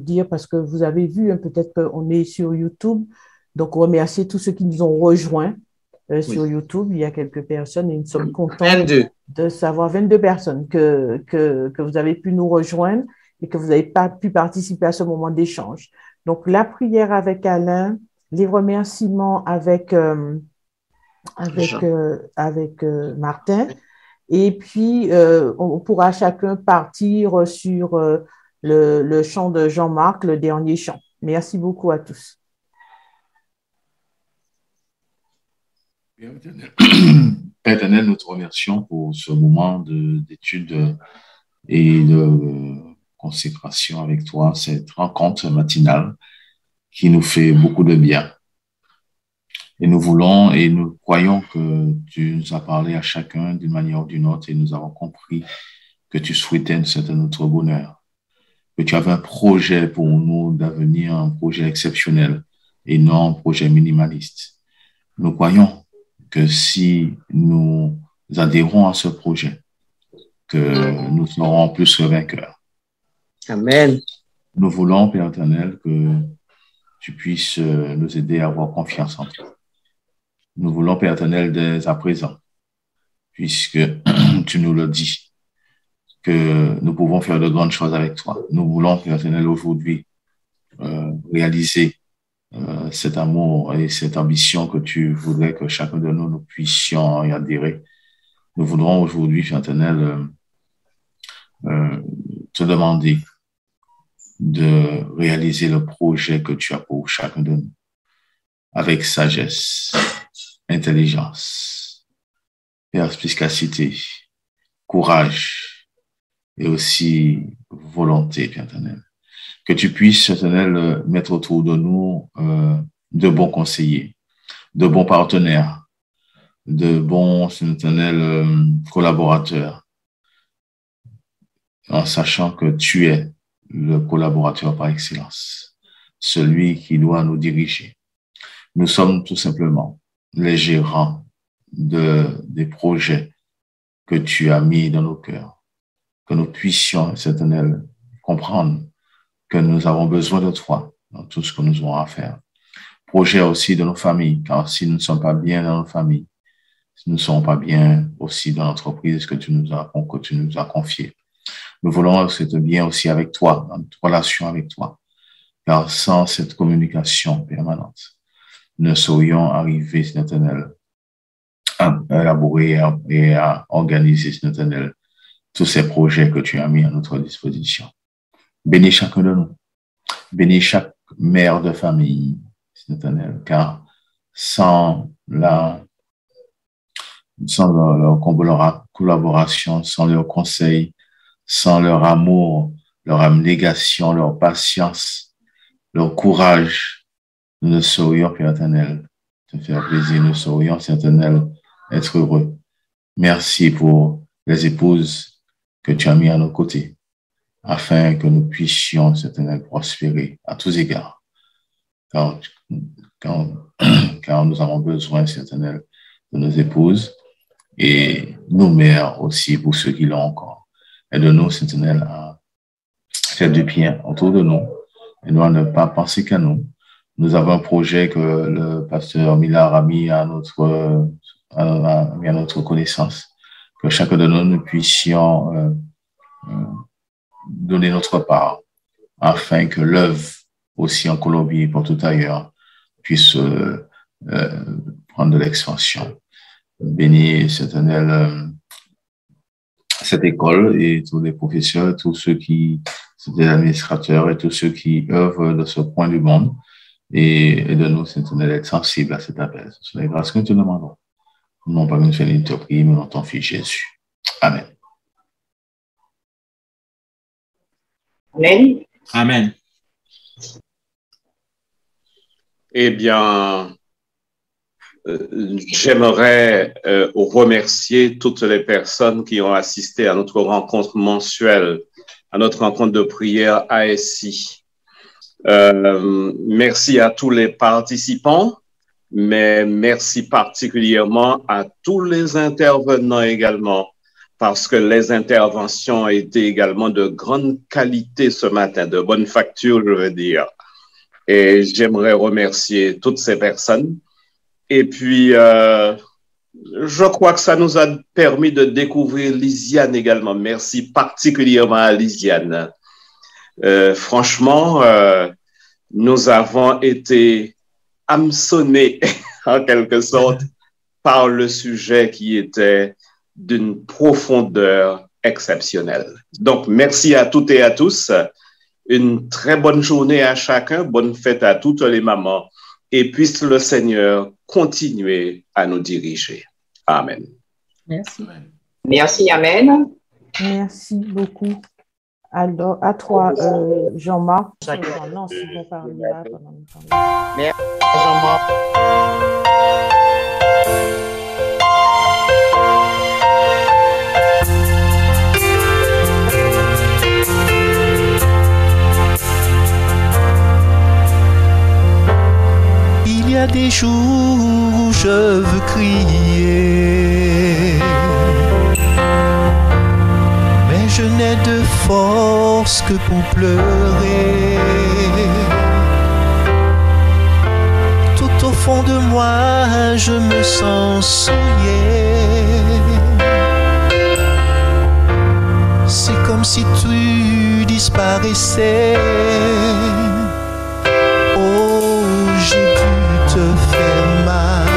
dire, parce que vous avez vu, peut-être qu'on est sur YouTube, donc remercier tous ceux qui nous ont rejoints sur YouTube. Il y a quelques personnes et nous sommes contents de savoir 22 personnes que vous avez pu nous rejoindre et que vous n'avez pas pu participer à ce moment d'échange. Donc, la prière avec Alain, les remerciements avec Martin, et puis on pourra chacun partir sur le chant de Jean-Marc, le dernier chant. Merci beaucoup à tous. Père éternel, nous te remercions pour ce moment d'étude et de consécration avec toi, cette rencontre matinale qui nous fait beaucoup de bien. Et nous voulons et nous croyons que tu nous as parlé à chacun d'une manière ou d'une autre et nous avons compris que tu souhaitais notre bonheur, que tu avais un projet pour nous d'avenir, un projet exceptionnel et non un projet minimaliste. Nous croyons que si nous adhérons à ce projet, que nous serons plus que vainqueurs. Amen. Nous voulons, Père éternel, que tu puisses nous aider à avoir confiance en toi. Nous voulons, Père éternel, dès à présent, puisque tu nous le dis, que nous pouvons faire de grandes choses avec toi. Nous voulons, Père éternel, aujourd'hui, réaliser cet amour et cette ambition que tu voudrais que chacun de nous puissions y adhérer. Nous voudrons aujourd'hui, Père éternel, te demander de réaliser le projet que tu as pour chacun de nous, avec sagesse, intelligence, perspicacité, courage et aussi volonté, Père éternel. Que tu puisses, Père éternel, mettre autour de nous de bons conseillers, de bons partenaires, de bons, Père éternel, collaborateurs, en sachant que tu es le collaborateur par excellence, celui qui doit nous diriger. Nous sommes tout simplement les gérants des projets que tu as mis dans nos cœurs, que nous puissions, éternel, comprendre que nous avons besoin de toi dans tout ce que nous aurons à faire. Projet aussi de nos familles, car si nous ne sommes pas bien dans nos familles, si nous ne sommes pas bien aussi dans l'entreprise que tu nous as confiée. Nous voulons être bien aussi avec toi, dans notre relation avec toi. Car sans cette communication permanente, nous ne saurions arriver, éternel, à élaborer et à organiser, éternel, tous ces projets que tu as mis à notre disposition. Bénis chacun de nous. Bénis chaque mère de famille, éternel, car sans leur collaboration, sans leur conseil, sans leur amour, leur abnégation, leur patience, leur courage, nous ne saurions, Père éternel, te faire plaisir, nous saurions, Éternel, être heureux. Merci pour les épouses que tu as mis à nos côtés, afin que nous puissions, Éternel, prospérer à tous égards. Car nous avons besoin, Éternel, de nos épouses et nos mères aussi, pour ceux qui l'ont encore. Aide-nous, Éternel, à faire du bien autour de nous et nous à ne pas penser qu'à nous. Nous avons un projet que le pasteur Millard a mis à notre connaissance, que chacun de nous puissions donner notre part, afin que l'œuvre aussi en Colombie et partout ailleurs puisse prendre de l'expansion. Bénis, Éternel, cette école et tous les professeurs, tous ceux qui sont des administrateurs et tous ceux qui œuvrent de ce point du monde, et aide-nous, Éternel, d'être sensibles à cet appel. C'est la grâce que nous te demandons. Non pas une seule te prie, mais dans ton Fils Jésus. Amen. Amen. Amen. Eh bien, j'aimerais remercier toutes les personnes qui ont assisté à notre rencontre mensuelle, à notre rencontre de prière ASI. Merci à tous les participants, mais merci particulièrement à tous les intervenants également, parce que les interventions ont été également de grande qualité ce matin, de bonne facture, je veux dire. Et j'aimerais remercier toutes ces personnes. Et puis, je crois que ça nous a permis de découvrir Lisiane également. Merci particulièrement à Lisiane. Franchement, nous avons été hameçonnés, en quelque sorte, par le sujet qui était d'une profondeur exceptionnelle. Donc, merci à toutes et à tous. Une très bonne journée à chacun. Bonne fête à toutes les mamans. Et puisse le Seigneur continuer à nous diriger. Amen. Merci. Merci, Amen. Merci beaucoup. Alors, à toi, Jean-Marc. Non, si vous parlez là pendant le temps. Merci, Jean-Marc. Il y a des jours où je veux crier, mais je n'ai de force que pour pleurer. Tout au fond de moi, je me sens souillé. C'est comme si tu disparaissais. J'ai dû te faire mal,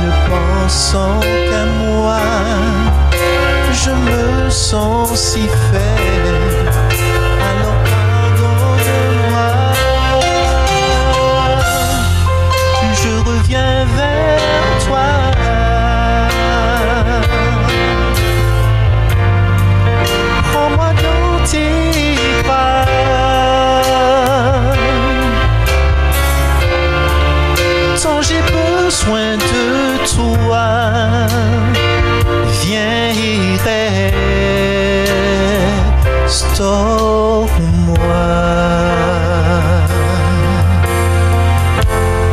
ne pensant qu'à moi. Je me sens si faible, alors pardonne-moi. Je reviens vers toi. Prends-moi dans tes bras. J'ai besoin de toi, viens et restaure-moi.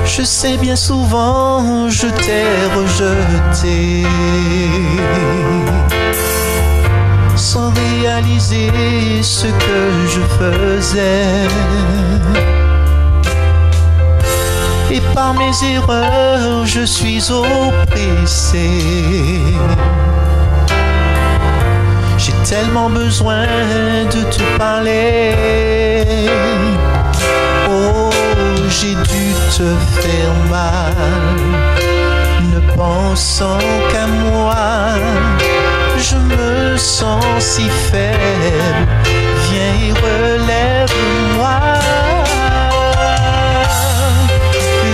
Je sais bien souvent je t'ai rejeté, sans réaliser ce que je faisais. Et par mes erreurs, je suis oppressé. J'ai tellement besoin de te parler. Oh, j'ai dû te faire mal, ne pensant qu'à moi. Je me sens si faible, viens et relève-moi.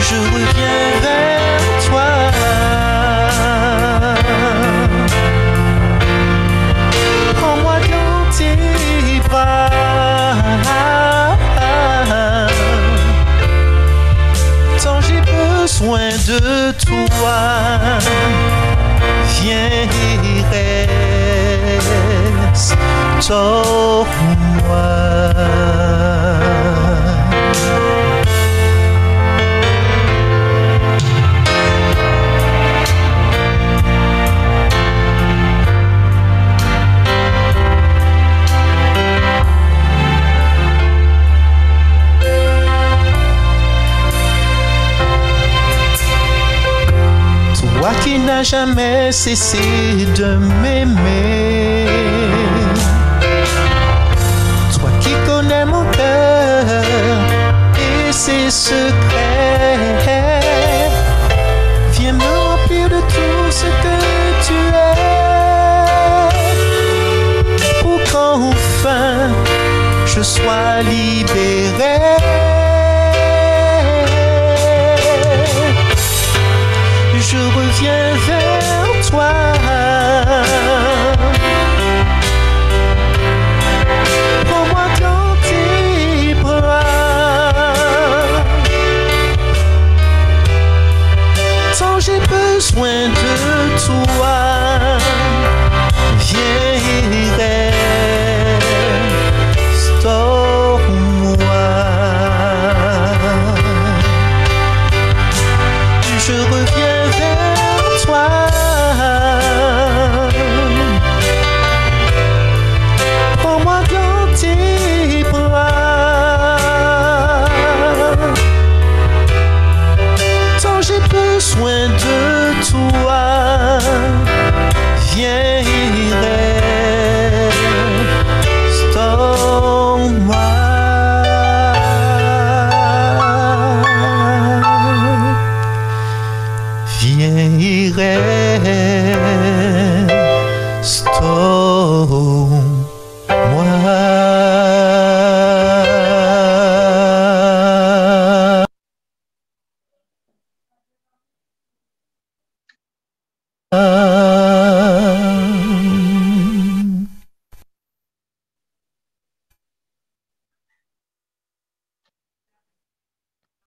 Je reviens vers toi. Prends-moi dans tes bras. Tant j'ai besoin de toi, viens et restaure-moi. Toi qui n'as jamais cessé de m'aimer, toi qui connais mon cœur et ses secrets, viens me remplir de tout ce que tu es, pour qu'enfin je sois libéré. Je reviens vers toi. Prends-moi dans tes bras. Tant j'ai besoin de toi, viens et restaure-moi. Je reviens vers toi. Prends-moi dans tes bras. Tant j'ai besoin de toi, viens et restaure-moi. Viens et restaure-moi.